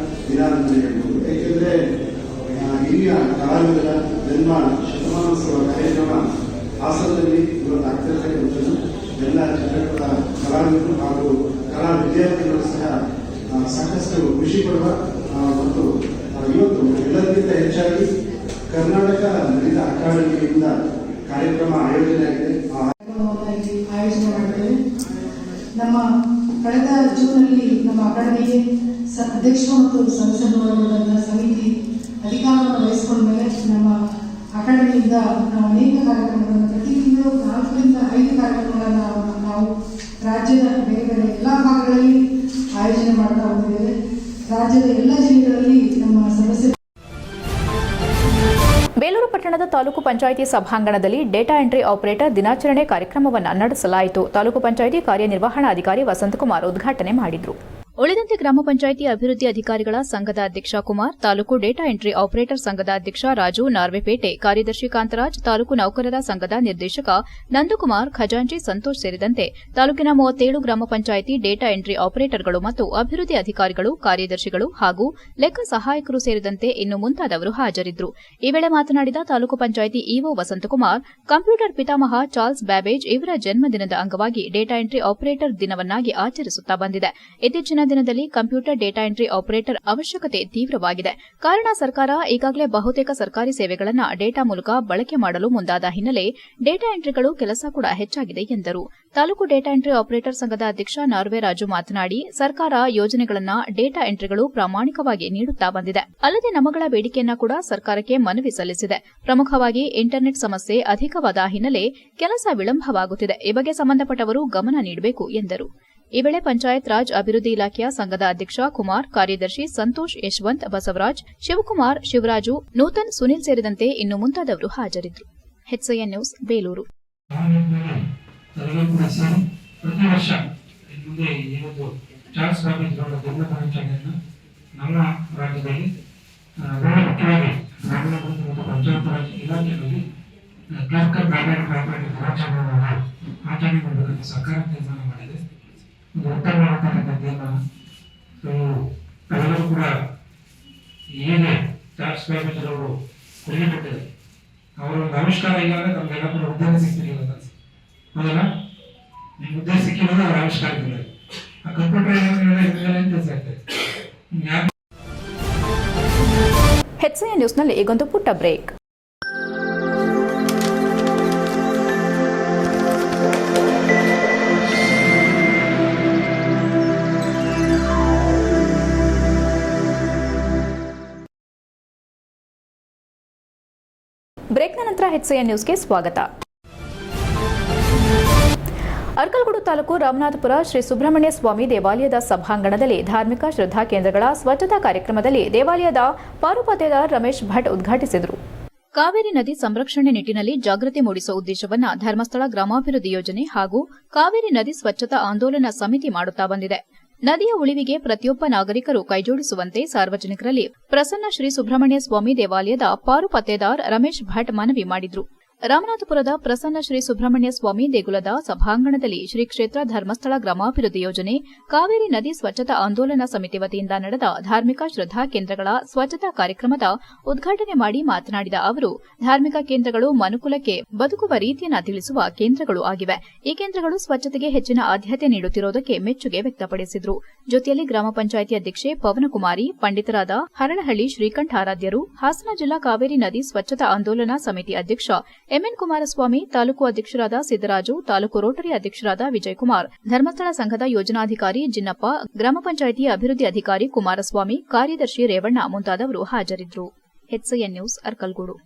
ದಿನ ಅಂತ ಹೇಳ್ಬೋದು. ಏಕೆಂದರೆ ಹಿರಿಯ ಕಲಾವಿದರ ಜನ್ಮ ಶತಮಾನೋತ್ಸವ ಕಾರ್ಯಕ್ರಮ ಹಾಸನದಲ್ಲಿ ಇವತ್ತು ಆಗ್ತಿರ್ತಕ್ಕಂಥದ್ದು. ಎಲ್ಲ ಚಿತ್ರಕಲಾ ಕಲಾವಿದರು ಹಾಗೂ ಕಲಾ ವಿದ್ಯಾರ್ಥಿಗಳು ಸಹ ಸಾಕಷ್ಟು ಖುಷಿ ಪಡುವ ಮತ್ತು ಇವತ್ತು ಎಲ್ಲರಿಗಿಂತ ಹೆಚ್ಚಾಗಿ ಕರ್ನಾಟಕ ಲಲಿತ ಅಕಾಡೆಮಿಯಿಂದ ಕಾರ್ಯಕ್ರಮ ಆಯೋಜನೆ ಆಗಿದೆ. ಆಯೋಜನೆ ಮಾಡಿದ್ದೇವೆ. ನಮ್ಮ ಕಳೆದ ಜೂನ್ನಲ್ಲಿ ನಮ್ಮ ಅಕಾಡೆಮಿಗೆ ಅಧ್ಯಕ್ಷರು ಮತ್ತು ಸದಸ್ಯರೊಳಗೊಂಡ ಸಮಿತಿ ಅಧಿಕಾರವನ್ನು ವಹಿಸಿಕೊಂಡ ಮೇಲೆ ನಮ್ಮ ಅಕಾಡೆಮಿಯಿಂದ ನಾವು ಅನೇಕ ಕಾರ್ಯಕ್ರಮಗಳನ್ನು ಪ್ರತಿ ತಿಂಗಳು 4ರಿಂದ 5 ಕಾರ್ಯಕ್ರಮಗಳನ್ನು ನಾವು ರಾಜ್ಯದ ಬೇರೆ ಬೇರೆ ಎಲ್ಲ ಭಾಗಗಳಲ್ಲಿ ಆಯೋಜನೆ ಮಾಡ್ತಾ ಬಂದಿದ್ದೇವೆ. ರಾಜ್ಯದ ಎಲ್ಲ ಜಿಲ್ಲೆಗಳಲ್ಲಿ ನಮ್ಮ ಸದಸ್ಯರು. ಬೇಲೂರು ಪಟ್ಟಣದ ತಾಲೂಕು ಪಂಚಾಯಿತಿ ಸಭಾಂಗಣದಲ್ಲಿ ಡೇಟಾ ಎಂಟ್ರಿ ಆಪರೇಟರ್ ದಿನಾಚರಣೆ ಕಾರ್ಯಕ್ರಮವನ್ನು ನಡೆಸಲಾಯಿತು. ತಾಲೂಕು ಪಂಚಾಯಿತಿ ಕಾರ್ಯನಿರ್ವಹಣಾಧಿಕಾರಿ ವಸಂತಕುಮಾರ್ ಉದ್ಘಾಟನೆ ಮಾಡಿದರು. ಉಳಿದಂತೆ ಗ್ರಾಮ ಪಂಚಾಯಿತಿ ಅಭಿವೃದ್ಧಿ ಅಧಿಕಾರಿಗಳ ಸಂಘದ ಅಧ್ಯಕ್ಷ Kumar, taluk data entry operator ಸಂಘದ ಅಧ್ಯಕ್ಷ ರಾಜು ನಾರ್ವೆಪೇಟೆ, ಕಾರ್ಯದರ್ಶಿ ಕಾಂತರಾಜ್, ತಾಲೂಕು ನೌಕರರ ಸಂಘದ ನಿರ್ದೇಶಕ ನಂದಕುಮಾರ್, ಖಜಾಂಚಿ ಸಂತೋಷ್ ಸೇರಿದಂತೆ ತಾಲೂಕಿನ 37 ಗ್ರಾಮ ಪಂಚಾಯಿತಿ ಡೇಟಾ ಎಂಟ್ರಿ ಆಪರೇಟರ್ಗಳು ಮತ್ತು ಅಭಿವೃದ್ಧಿ ಅಧಿಕಾರಿಗಳು, ಕಾರ್ಯದರ್ಶಿಗಳು ಹಾಗೂ ಲೆಕ್ಕ ಸಹಾಯಕರು ಸೇರಿದಂತೆ ಇನ್ನು ಮುಂತಾದವರು ಹಾಜರಿದ್ದರು. ಈ ವೇಳೆ ಮಾತನಾಡಿದ ತಾಲೂಕು ಪಂಚಾಯಿತಿ ಇಒ ವಸಂತಕುಮಾರ್, ಕಂಪ್ಯೂಟರ್ ಪಿತಾಮಹ ಚಾರ್ಲ್ಸ್ ಬ್ಯಾಬೇಜ್ ಇವರ ಜನ್ಮದಿನದ ಅಂಗವಾಗಿ ಡೇಟಾ ಎಂಟ್ರಿ ಆಪರೇಟರ್ ದಿನವನ್ನಾಗಿ ಆಚರಿಸುತ್ತಾ ಬಂದಿದೆ. ಇತ್ತೀಚಿನ ದಿನದಲ್ಲಿ ಕಂಪ್ಯೂಟರ್ ಡೇಟಾ ಎಂಟ್ರಿ ಆಪರೇಟರ್ ಅವಶ್ಯಕತೆ ತೀವ್ರವಾಗಿದೆ. ಕಾರಣ ಸರ್ಕಾರ ಈಗಾಗಲೇ ಬಹುತೇಕ ಸರ್ಕಾರಿ ಸೇವೆಗಳನ್ನು ಡೇಟಾ ಮೂಲಕ ಬಳಕೆ ಮಾಡಲು ಮುಂದಾದ ಹಿನ್ನೆಲೆ ಡೇಟಾ ಎಂಟ್ರಿಗಳು ಕೆಲಸ ಕೂಡ ಹೆಚ್ಚಾಗಿದೆ ಎಂದರು. ತಾಲೂಕು ಡೇಟಾ ಎಂಟ್ರಿ ಆಪರೇಟರ್ ಸಂಘದ ಅಧ್ಯಕ್ಷ ನಾರ್ವೆ ರಾಜು ಮಾತನಾಡಿ, ಸರ್ಕಾರ ಯೋಜನೆಗಳನ್ನು ಡೇಟಾ ಎಂಟ್ರಿಗಳು ಪ್ರಾಮಾಣಿಕವಾಗಿ ನೀಡುತ್ತಾ ಬಂದಿದೆ. ಅಲ್ಲದೆ ನಮಗಳ ಬೇಡಿಕೆಯನ್ನ ಕೂಡ ಸರ್ಕಾರಕ್ಕೆ ಮನವಿ ಸಲ್ಲಿಸಿದೆ. ಪ್ರಮುಖವಾಗಿ ಇಂಟರ್ನೆಟ್ ಸಮಸ್ಯೆ ಅಧಿಕವಾದ ಹಿನ್ನೆಲೆ ಕೆಲಸ ವಿಳಂಬವಾಗುತ್ತಿದೆ. ಈ ಬಗ್ಗೆ ಸಂಬಂಧಪಟ್ಟವರು ಗಮನ ನೀಡಬೇಕು ಎಂದರು. ಈ ವೇಳೆ ಪಂಚಾಯತ್ ರಾಜ್ ಅಭಿವೃದ್ಧಿ ಇಲಾಖೆಯ ಸಂಘದ ಅಧ್ಯಕ್ಷ ಕುಮಾರ್, ಕಾರ್ಯದರ್ಶಿ ಸಂತೋಷ್, ಯಶವಂತ್, ಬಸವರಾಜ್, ಶಿವಕುಮಾರ್, ಶಿವರಾಜು, ನೂತನ್, ಸುನಿಲ್ ಸೇರಿದಂತೆ ಇನ್ನು ಮುಂತಾದವರು ಹಾಜರಿದ್ದರು. HCN news, Belur. ಪ್ರತಿ ವರ್ಷ ಮುಂದೆ ಏನೊಂದು ಚಾರ್ಲ್ಸ್ ಬ್ಯಾಬೇಜ್ ಅವರ ಜನ್ಮದಿನಾಚರಣೆಯನ್ನು ನಮ್ಮ ರಾಜ್ಯದಲ್ಲಿ ಮುಖ್ಯವಾಗಿ ಗ್ರಾಮೀಣಾಭಿವೃದ್ಧಿ ಮತ್ತು ಪಂಚಾಯತ್ ರಾಜ್ ಇಲಾಖೆಯಲ್ಲಿ ಕ್ಲರ್ಕರ್ ಬ್ಯಾಬೇಜ್ ದಿನಾಚರಣೆಯನ್ನು ಆಚರಣೆ ಮಾಡಬೇಕಂತ ಸರ್ಕಾರ ತೀರ್ಮಾನ ಮಾಡಿದೆ. ಒಂದು ಉತ್ತಮವಾದಂತಹ ತೀರ್ಮಾನ. ಎಲ್ಲರೂ ಕೂಡ ಹೇಗೆ ಚಾರ್ಲ್ಸ್ ಬ್ಯಾಬೇಜ್ ಅವರು ಕೊಲ್ಲಿಬಿಟ್ಟಿದೆ, ಅವರ ಒಂದು ಆವಿಷ್ಕಾರ ಇಲ್ಲ ಅಂದ್ರೆ ನಮ್ಗೆಲ್ಲ ಕೂಡ ಉದ್ಯೋಗ ಸಿಗ್ತಿರಲಿಲ್ಲ. ಹೌದಲ್ಲ, ನಿಮ್ಗೆ ಉದ್ಯೋಗ ಸಿಕ್ಕಿರೋದು ಅವ್ರ ಆವಿಷ್ಕಾರ ಇಲ್ಲ. ಆ ಕಂಪ್ಯೂಟರ್ ಕೆಲಸ ಆಗ್ತದೆ. HCN ನ್ಯೂಸ್ನಲ್ಲಿ ಈಗೊಂದು ಪುಟ್ಟ ಬ್ರೇಕ್. ಬ್ರೇಕ್ನ ನಂತರ HCN ನ್ಯೂಸ್ಗೆ ಸ್ವಾಗತ. ಅರ್ಕಲಗೂಡು ತಾಲೂಕು ರಾಮನಾಥಪುರ ಶ್ರೀ ಸುಬ್ರಹ್ಮಣ್ಯ ಸ್ವಾಮಿ ದೇವಾಲಯದ ಸಭಾಂಗಣದಲ್ಲಿ ಧಾರ್ಮಿಕ ಶ್ರದ್ಧಾ ಕೇಂದ್ರಗಳ ಸ್ವಚ್ಛತಾ ಕಾರ್ಯಕ್ರಮದಲ್ಲಿ ದೇವಾಲಯದ ಪಾರುಪತೇದಾರ್ ರಮೇಶ್ ಭಟ್ ಉದ್ಘಾಟಿಸಿದರು. ಕಾವೇರಿ ನದಿ ಸಂರಕ್ಷಣೆ ನಿಟ್ಟಿನಲ್ಲಿ ಜಾಗೃತಿ ಮೂಡಿಸುವ ಉದ್ದೇಶವನ್ನು ಧರ್ಮಸ್ಥಳ ಗ್ರಾಮಾಭಿವೃದ್ಧಿ ಯೋಜನೆ ಹಾಗೂ ಕಾವೇರಿ ನದಿ ಸ್ವಚ್ಛತಾ ಆಂದೋಲನ ಸಮಿತಿ ಮಾಡುತ್ತಾ ಬಂದಿದೆ. ನದಿಯ ಉಳಿವಿಗೆ ಪ್ರತಿಯೊಬ್ಬ ನಾಗರಿಕರು ಕೈಜೋಡಿಸುವಂತೆ ಸಾರ್ವಜನಿಕರಲ್ಲಿ ಪ್ರಸನ್ನ ಶ್ರೀ ಸುಬ್ರಹ್ಮಣ್ಯ ಸ್ವಾಮಿ ದೇವಾಲಯದ ಪಾರುಪತೇದಾರ್ ರಮೇಶ್ ಭಟ್ ಮನವಿ ಮಾಡಿದರು. ರಾಮನಾಥಪುರದ ಪ್ರಸನ್ನ ಶ್ರೀ ಸುಬ್ರಹ್ಮಣ್ಯ ಸ್ವಾಮಿ ದೇಗುಲದ ಸಭಾಂಗಣದಲ್ಲಿ ಶ್ರೀ ಕ್ಷೇತ್ರ ಧರ್ಮಸ್ಥಳ ಗ್ರಾಮಾಭಿವೃದ್ಧಿ ಯೋಜನೆ ಕಾವೇರಿ ನದಿ ಸ್ವಚ್ಛತಾ ಆಂದೋಲನ ಸಮಿತಿ ವತಿಯಿಂದ ನಡೆದ ಧಾರ್ಮಿಕ ಶ್ರದ್ಧಾ ಕೇಂದ್ರಗಳ ಸ್ವಚ್ಛತಾ ಕಾರ್ಯಕ್ರಮದ ಉದ್ಘಾಟನೆ ಮಾಡಿ ಮಾತನಾಡಿದ ಅವರು, ಧಾರ್ಮಿಕ ಕೇಂದ್ರಗಳು ಮನುಕುಲಕ್ಕೆ ಬದುಕುವ ರೀತಿಯನ್ನು ತಿಳಿಸುವ ಕೇಂದ್ರಗಳು ಆಗಿವೆ. ಈ ಕೇಂದ್ರಗಳು ಸ್ವಚ್ಛತೆಗೆ ಹೆಚ್ಚಿನ ಆದ್ಯತೆ ನೀಡುತ್ತಿರುವುದಕ್ಕೆ ಮೆಚ್ಚುಗೆ ವ್ಯಕ್ತಪಡಿಸಿದರು. ಜೊತೆಯಲ್ಲಿ ಗ್ರಾಮ ಪಂಚಾಯಿತಿ ಅಧ್ಯಕ್ಷೆ ಪವನಕುಮಾರಿ, ಪಂಡಿತರಾದ ಹರಳಹಳ್ಳಿ ಶ್ರೀಕಂಠಾರಾಧ್ಯರು, ಹಾಸನ ಜಿಲ್ಲಾ ಕಾವೇರಿ ನದಿ ಸ್ವಚ್ಛತಾ ಆಂದೋಲನ ಸಮಿತಿ ಅಧ್ಯಕ್ಷ ಎಂಎನ್ ಕುಮಾರಸ್ವಾಮಿ, ತಾಲೂಕು ಅಧ್ಯಕ್ಷರಾದ ಸಿದ್ದರಾಜು, ತಾಲೂಕು ರೋಟರಿ ಅಧ್ಯಕ್ಷರಾದ ವಿಜಯಕುಮಾರ್, ಧರ್ಮಸ್ಥಳ ಸಂಘದ ಯೋಜನಾಧಿಕಾರಿ ಜಿನ್ನಪ್ಪ, ಗ್ರಾಮ ಪಂಚಾಯಿತಿ ಅಭಿವೃದ್ಧಿ ಅಧಿಕಾರಿ ಕುಮಾರಸ್ವಾಮಿ, ಕಾರ್ಯದರ್ಶಿ ರೇವಣ್ಣ ಮುಂತಾದವರು ಹಾಜರಿದ್ದರು. HCN news, Arkalgud.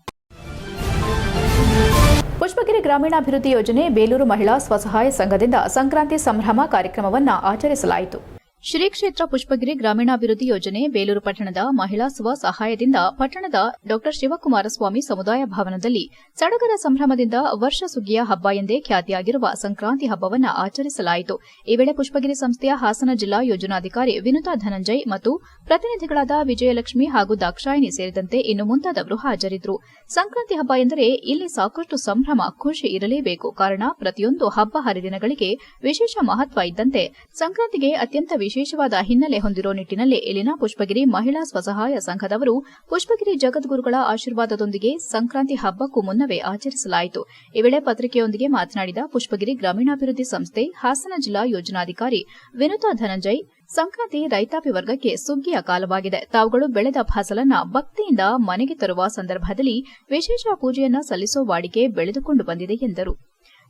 ಪುಷ್ಪಗಿರಿ ಗ್ರಾಮೀಣಾಭಿವೃದ್ಧಿ ಯೋಜನೆ ಬೇಲೂರು ಮಹಿಳಾ ಸ್ವಸಹಾಯ ಸಂಘದಿಂದ ಸಂಕ್ರಾಂತಿ ಸಂಭ್ರಮ ಕಾರ್ಯಕ್ರಮವನ್ನು ಆಚರಿಸಲಾಯಿತು. ಶ್ರೀ ಕ್ಷೇತ್ರ ಪುಷ್ಪಗಿರಿ ಗ್ರಾಮೀಣಾಭಿವೃದ್ಧಿ ಯೋಜನೆ ಬೇಲೂರು ಪಟ್ಟಣದ ಮಹಿಳಾ ಸ್ವಸಹಾಯದಿಂದ ಪಟ್ಟಣದ ಡಾ ಶಿವಕುಮಾರಸ್ವಾಮಿ ಸಮುದಾಯ ಭವನದಲ್ಲಿ ಸಡಗರ ಸಂಭ್ರಮದಿಂದ ವರ್ಷ ಸುಗ್ಗಿಯ ಹಬ್ಬ ಎಂದೇ ಖ್ಯಾತಿಯಾಗಿರುವ ಸಂಕ್ರಾಂತಿ ಹಬ್ಬವನ್ನು ಆಚರಿಸಲಾಯಿತು. ಈ ವೇಳೆ ಪುಷ್ಪಗಿರಿ ಸಂಸ್ಥೆಯ ಹಾಸನ ಜಿಲ್ಲಾ ಯೋಜನಾಧಿಕಾರಿ ವಿನುತಾ ಧನಂಜಯ್ ಮತ್ತು ಪ್ರತಿನಿಧಿಗಳಾದ ವಿಜಯಲಕ್ಷ್ಮಿ ಹಾಗೂ ದಾಕ್ಷಾಯಿನಿ ಸೇರಿದಂತೆ ಇನ್ನು ಮುಂತಾದವರು ಹಾಜರಿದ್ದರು. ಸಂಕ್ರಾಂತಿ ಹಬ್ಬ ಎಂದರೆ ಇಲ್ಲಿ ಸಾಕಷ್ಟು ಸಂಭ್ರಮ, ಖುಷಿ ಇರಲೇಬೇಕು. ಕಾರಣ ಪ್ರತಿಯೊಂದು ಹಬ್ಬ ಹರಿದಿನಗಳಿಗೆ ವಿಶೇಷ ಮಹತ್ವ ಇದ್ದಂತೆ ಸಂಕ್ರಾಂತಿಗೆ ಅತ್ಯಂತ ವಿಶೇಷವಾದ ಹಿನ್ನೆಲೆ ಹೊಂದಿರುವ ನಿಟ್ಟಿನಲ್ಲಿ ಇಲ್ಲಿನ ಪುಷ್ಪಗಿರಿ ಮಹಿಳಾ ಸ್ವಸಹಾಯ ಸಂಘದವರು ಪುಷ್ಪಗಿರಿ ಜಗದ್ಗುರುಗಳ ಆಶೀರ್ವಾದದೊಂದಿಗೆ ಸಂಕ್ರಾಂತಿ ಹಬ್ಬಕ್ಕೂ ಮುನ್ನವೇ ಆಚರಿಸಲಾಯಿತು. ಈ ವೇಳೆ ಪತ್ರಿಕೆಯೊಂದಿಗೆ ಮಾತನಾಡಿದ ಪುಷ್ಪಗಿರಿ ಗ್ರಾಮೀಣಾಭಿವೃದ್ಧಿ ಸಂಸ್ಥೆ ಹಾಸನ ಜಿಲ್ಲಾ ಯೋಜನಾಧಿಕಾರಿ ವಿನುತಾ ಧನಂಜಯ್, ಸಂಕ್ರಾಂತಿ ರೈತಾಪಿ ವರ್ಗಕ್ಕೆ ಸುಗ್ಗಿಯ ಕಾಲವಾಗಿದೆ. ತಾವುಗಳು ಬೆಳೆದ ಫಸಲನ್ನ ಭಕ್ತಿಯಿಂದ ಮನೆಗೆ ತರುವ ಸಂದರ್ಭದಲ್ಲಿ ವಿಶೇಷ ಪೂಜೆಯನ್ನ ಸಲ್ಲಿಸುವ ವಾಡಿಕೆ ಬೆಳೆದುಕೊಂಡು ಬಂದಿದೆ ಎಂದರು.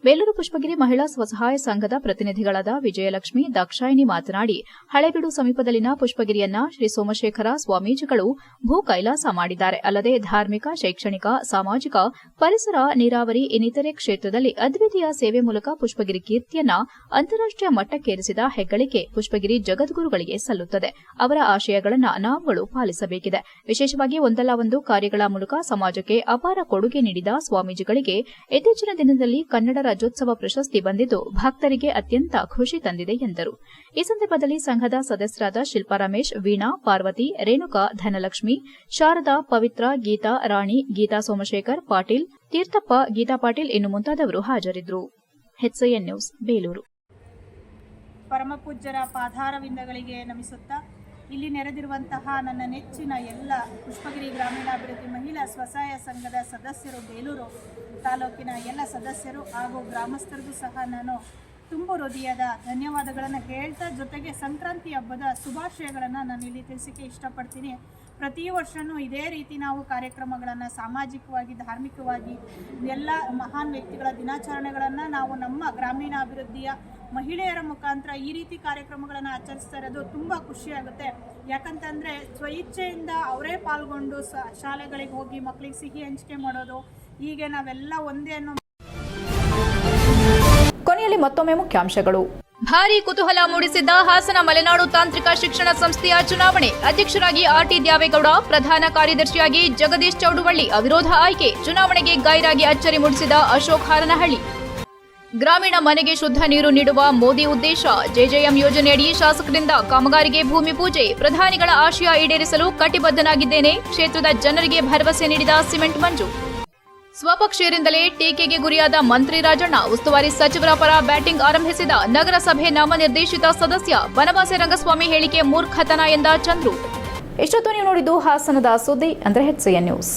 ಬೇಲೂರು ಪುಷ್ಪಗಿರಿ ಮಹಿಳಾ ಸ್ವಸಹಾಯ ಸಂಘದ ಪ್ರತಿನಿಧಿಗಳಾದ ವಿಜಯಲಕ್ಷ್ಮಿ ದಾಕ್ಷಾಯಿಣಿ ಮಾತನಾಡಿ ಹಳೇಬೀಡು ಸಮೀಪದಲ್ಲಿನ ಪುಷ್ಪಗಿರಿಯನ್ನ ಶ್ರೀ ಸೋಮಶೇಖರ ಸ್ವಾಮೀಜಿಗಳು ಭೂ ಕೈಲಾಸ ಮಾಡಿದ್ದಾರೆ. ಅಲ್ಲದೆ ಧಾರ್ಮಿಕ, ಶೈಕ್ಷಣಿಕ, ಸಾಮಾಜಿಕ, ಪರಿಸರ, ನೀರಾವರಿ ಇನ್ನಿತರೆ ಕ್ಷೇತ್ರದಲ್ಲಿ ಅದ್ವಿತೀಯ ಸೇವೆ ಮೂಲಕ ಪುಷ್ಪಗಿರಿ ಕೀರ್ತಿಯನ್ನ ಅಂತಾರಾಷ್ಟೀಯ ಮಟ್ಟಕ್ಕೇರಿಸಿದ ಹೆಗ್ಗಳಿಕೆ ಪುಷ್ಪಗಿರಿ ಜಗದ್ಗುರುಗಳಿಗೆ ಸಲ್ಲುತ್ತದೆ. ಅವರ ಆಶಯಗಳನ್ನು ನಾವುಗಳು ಪಾಲಿಸಬೇಕಿದೆ. ವಿಶೇಷವಾಗಿ ಒಂದಲ್ಲ ಒಂದು ಕಾರ್ಯಗಳ ಮೂಲಕ ಸಮಾಜಕ್ಕೆ ಅಪಾರ ಕೊಡುಗೆ ನೀಡಿದ ಸ್ವಾಮೀಜಿಗಳಿಗೆ ಇತ್ತೀಚಿನ ದಿನದಲ್ಲಿ ಕನ್ನಡ ರಾಜ್ಯೋತ್ಸವ ಪ್ರಶಸ್ತಿ ಬಂದಿದ್ದು ಭಕ್ತರಿಗೆ ಅತ್ಯಂತ ಖುಷಿ ತಂದಿದೆ ಎಂದರು. ಈ ಸಂದರ್ಭದಲ್ಲಿ ಸಂಘದ ಸದಸ್ಯರಾದ ಶಿಲ್ಪಾ ರಮೇಶ್, ವೀಣಾ, ಪಾರ್ವತಿ, ರೇಣುಕಾ, ಧನಲಕ್ಷ್ಮಿ, ಶಾರದಾ, ಪವಿತ್ರ, ಗೀತಾ, ರಾಣಿ, ಗೀತಾ ಸೋಮಶೇಖರ್, ಪಾಟೀಲ್, ತೀರ್ಥಪ್ಪ, ಗೀತಾ ಪಾಟೀಲ್ ಇನ್ನು ಮುಂತಾದವರು ಹಾಜರಿದ್ದರು. HCN news Belur. ಪರಮಪೂಜ್ಯರ ಪಾದಾರವಿಂದಗಳಿಗೆ ನಮಿಸುತ್ತಾ ಇಲ್ಲಿ ನೆರೆದಿರುವಂತಹ ನನ್ನ ನೆಚ್ಚಿನ ಎಲ್ಲ ಪುಷ್ಪಗಿರಿ ಗ್ರಾಮೀಣಾಭಿವೃದ್ಧಿ ಮಹಿಳಾ ಸ್ವಸಹಾಯ ಸಂಘದ ಸದಸ್ಯರು, ಬೇಲೂರು ತಾಲೂಕಿನ ಎಲ್ಲ ಸದಸ್ಯರು ಹಾಗೂ ಗ್ರಾಮಸ್ಥರಿಗೂ ಸಹ ನಾನು ತುಂಬ ಹೃದಯದ ಧನ್ಯವಾದಗಳನ್ನು ಹೇಳ್ತಾ, ಜೊತೆಗೆ ಸಂಕ್ರಾಂತಿ ಹಬ್ಬದ ಶುಭಾಶಯಗಳನ್ನು ನಾನು ಇಲ್ಲಿ ತಿಳಿಸೋಕ್ಕೆ ಇಷ್ಟಪಡ್ತೀನಿ. ಪ್ರತಿ ವರ್ಷವೂ ಇದೇ ರೀತಿ ನಾವು ಕಾರ್ಯಕ್ರಮಗಳನ್ನು ಸಾಮಾಜಿಕವಾಗಿ, ಧಾರ್ಮಿಕವಾಗಿ ಎಲ್ಲ ಮಹಾನ್ ವ್ಯಕ್ತಿಗಳ ದಿನಾಚರಣೆಗಳನ್ನು ನಾವು ನಮ್ಮ ಗ್ರಾಮೀಣಾಭಿವೃದ್ಧಿಯ ಮಹಿಳೆಯರ ಮುಖಾಂತರ ಈ ರೀತಿ ಕಾರ್ಯಕ್ರಮಗಳನ್ನು ಆಚರಿಸ್ತಾ ಇರೋದು ತುಂಬ ಖುಷಿಯಾಗುತ್ತೆ. ಯಾಕಂತಂದರೆ ಸ್ವಇಚ್ಛೆಯಿಂದ ಅವರೇ ಪಾಲ್ಗೊಂಡು ಶಾಲೆಗಳಿಗೆ ಹೋಗಿ ಮಕ್ಕಳಿಗೆ ಸಿಹಿ ಹಂಚಿಕೆ ಮಾಡೋದು, ಹೀಗೆ ನಾವೆಲ್ಲ ಒಂದೇ ಅನ್ನೋ. ಕೊನೆಯಲ್ಲಿ ಮತ್ತೊಮ್ಮೆ ಮುಖ್ಯಾಂಶಗಳು. ಭಾರೀ ಕುತೂಹಲ ಮೂಡಿಸಿದ್ದ ಹಾಸನ ಮಲೆನಾಡು ತಾಂತ್ರಿಕ ಶಿಕ್ಷಣ ಸಂಸ್ಥೆಯ ಚುನಾವಣೆ. ಅಧ್ಯಕ್ಷರಾಗಿ ಆರ್ಟಿ ದ್ಯಾವೇಗೌಡ, ಪ್ರಧಾನ ಕಾರ್ಯದರ್ಶಿಯಾಗಿ ಜಗದೀಶ್ ಚೌಡುವಳ್ಳಿ ಅವಿರೋಧ ಆಯ್ಕೆ. ಚುನಾವಣೆಗೆ ಗೈರಾಗಿ ಅಚ್ಚರಿ ಮೂಡಿಸಿದ ಅಶೋಕ್ ಹಾರನಹಳ್ಳಿ. ಗ್ರಾಮೀಣ ಮನೆಗೆ ಶುದ್ಧ ನೀರು ನೀಡುವ ಮೋದಿ ಉದ್ದೇಶ. ಜೆಜೆಎಂ ಯೋಜನೆಯಡಿ ಶಾಸಕರಿಂದ ಕಾಮಗಾರಿಗೆ ಭೂಮಿ ಪೂಜೆ. ಪ್ರಧಾನಿಗಳ ಆಶಯ ಈಡೇರಿಸಲು ಕಟಿಬದ್ಧನಾಗಿದ್ದೇನೆ. ಕ್ಷೇತ್ರದ ಜನರಿಗೆ ಭರವಸೆ ನೀಡಿದ ಸಿಮೆಂಟ್ ಮಂಜು. ಸ್ವಪಕ್ಷೀಯರಿಂದಲೇ ಟೀಕೆಗೆ ಗುರಿಯಾದ ಮಂತ್ರಿ ರಾಜಣ್ಣ. ಉಸ್ತುವಾರಿ ಸಚಿವರ ಪರ ಬ್ಯಾಟಿಂಗ್ ಆರಂಭಿಸಿದ ನಗರಸಭೆ ನಾಮನಿರ್ದೇಶಿತ ಸದಸ್ಯ. ಬನವಾಸಿ ರಂಗಸ್ವಾಮಿ ಹೇಳಿಕೆ ಮೂರ್ಖತನ ಎಂದ ಚಂದ್ರು. ಇಷ್ಟೊತ್ತು ನೀವು ನೋಡಿದ್ದು ಹಾಸನದ ಸುದ್ದಿ ಅಂದ್ರೆ HCN ನ್ಯೂಸ್.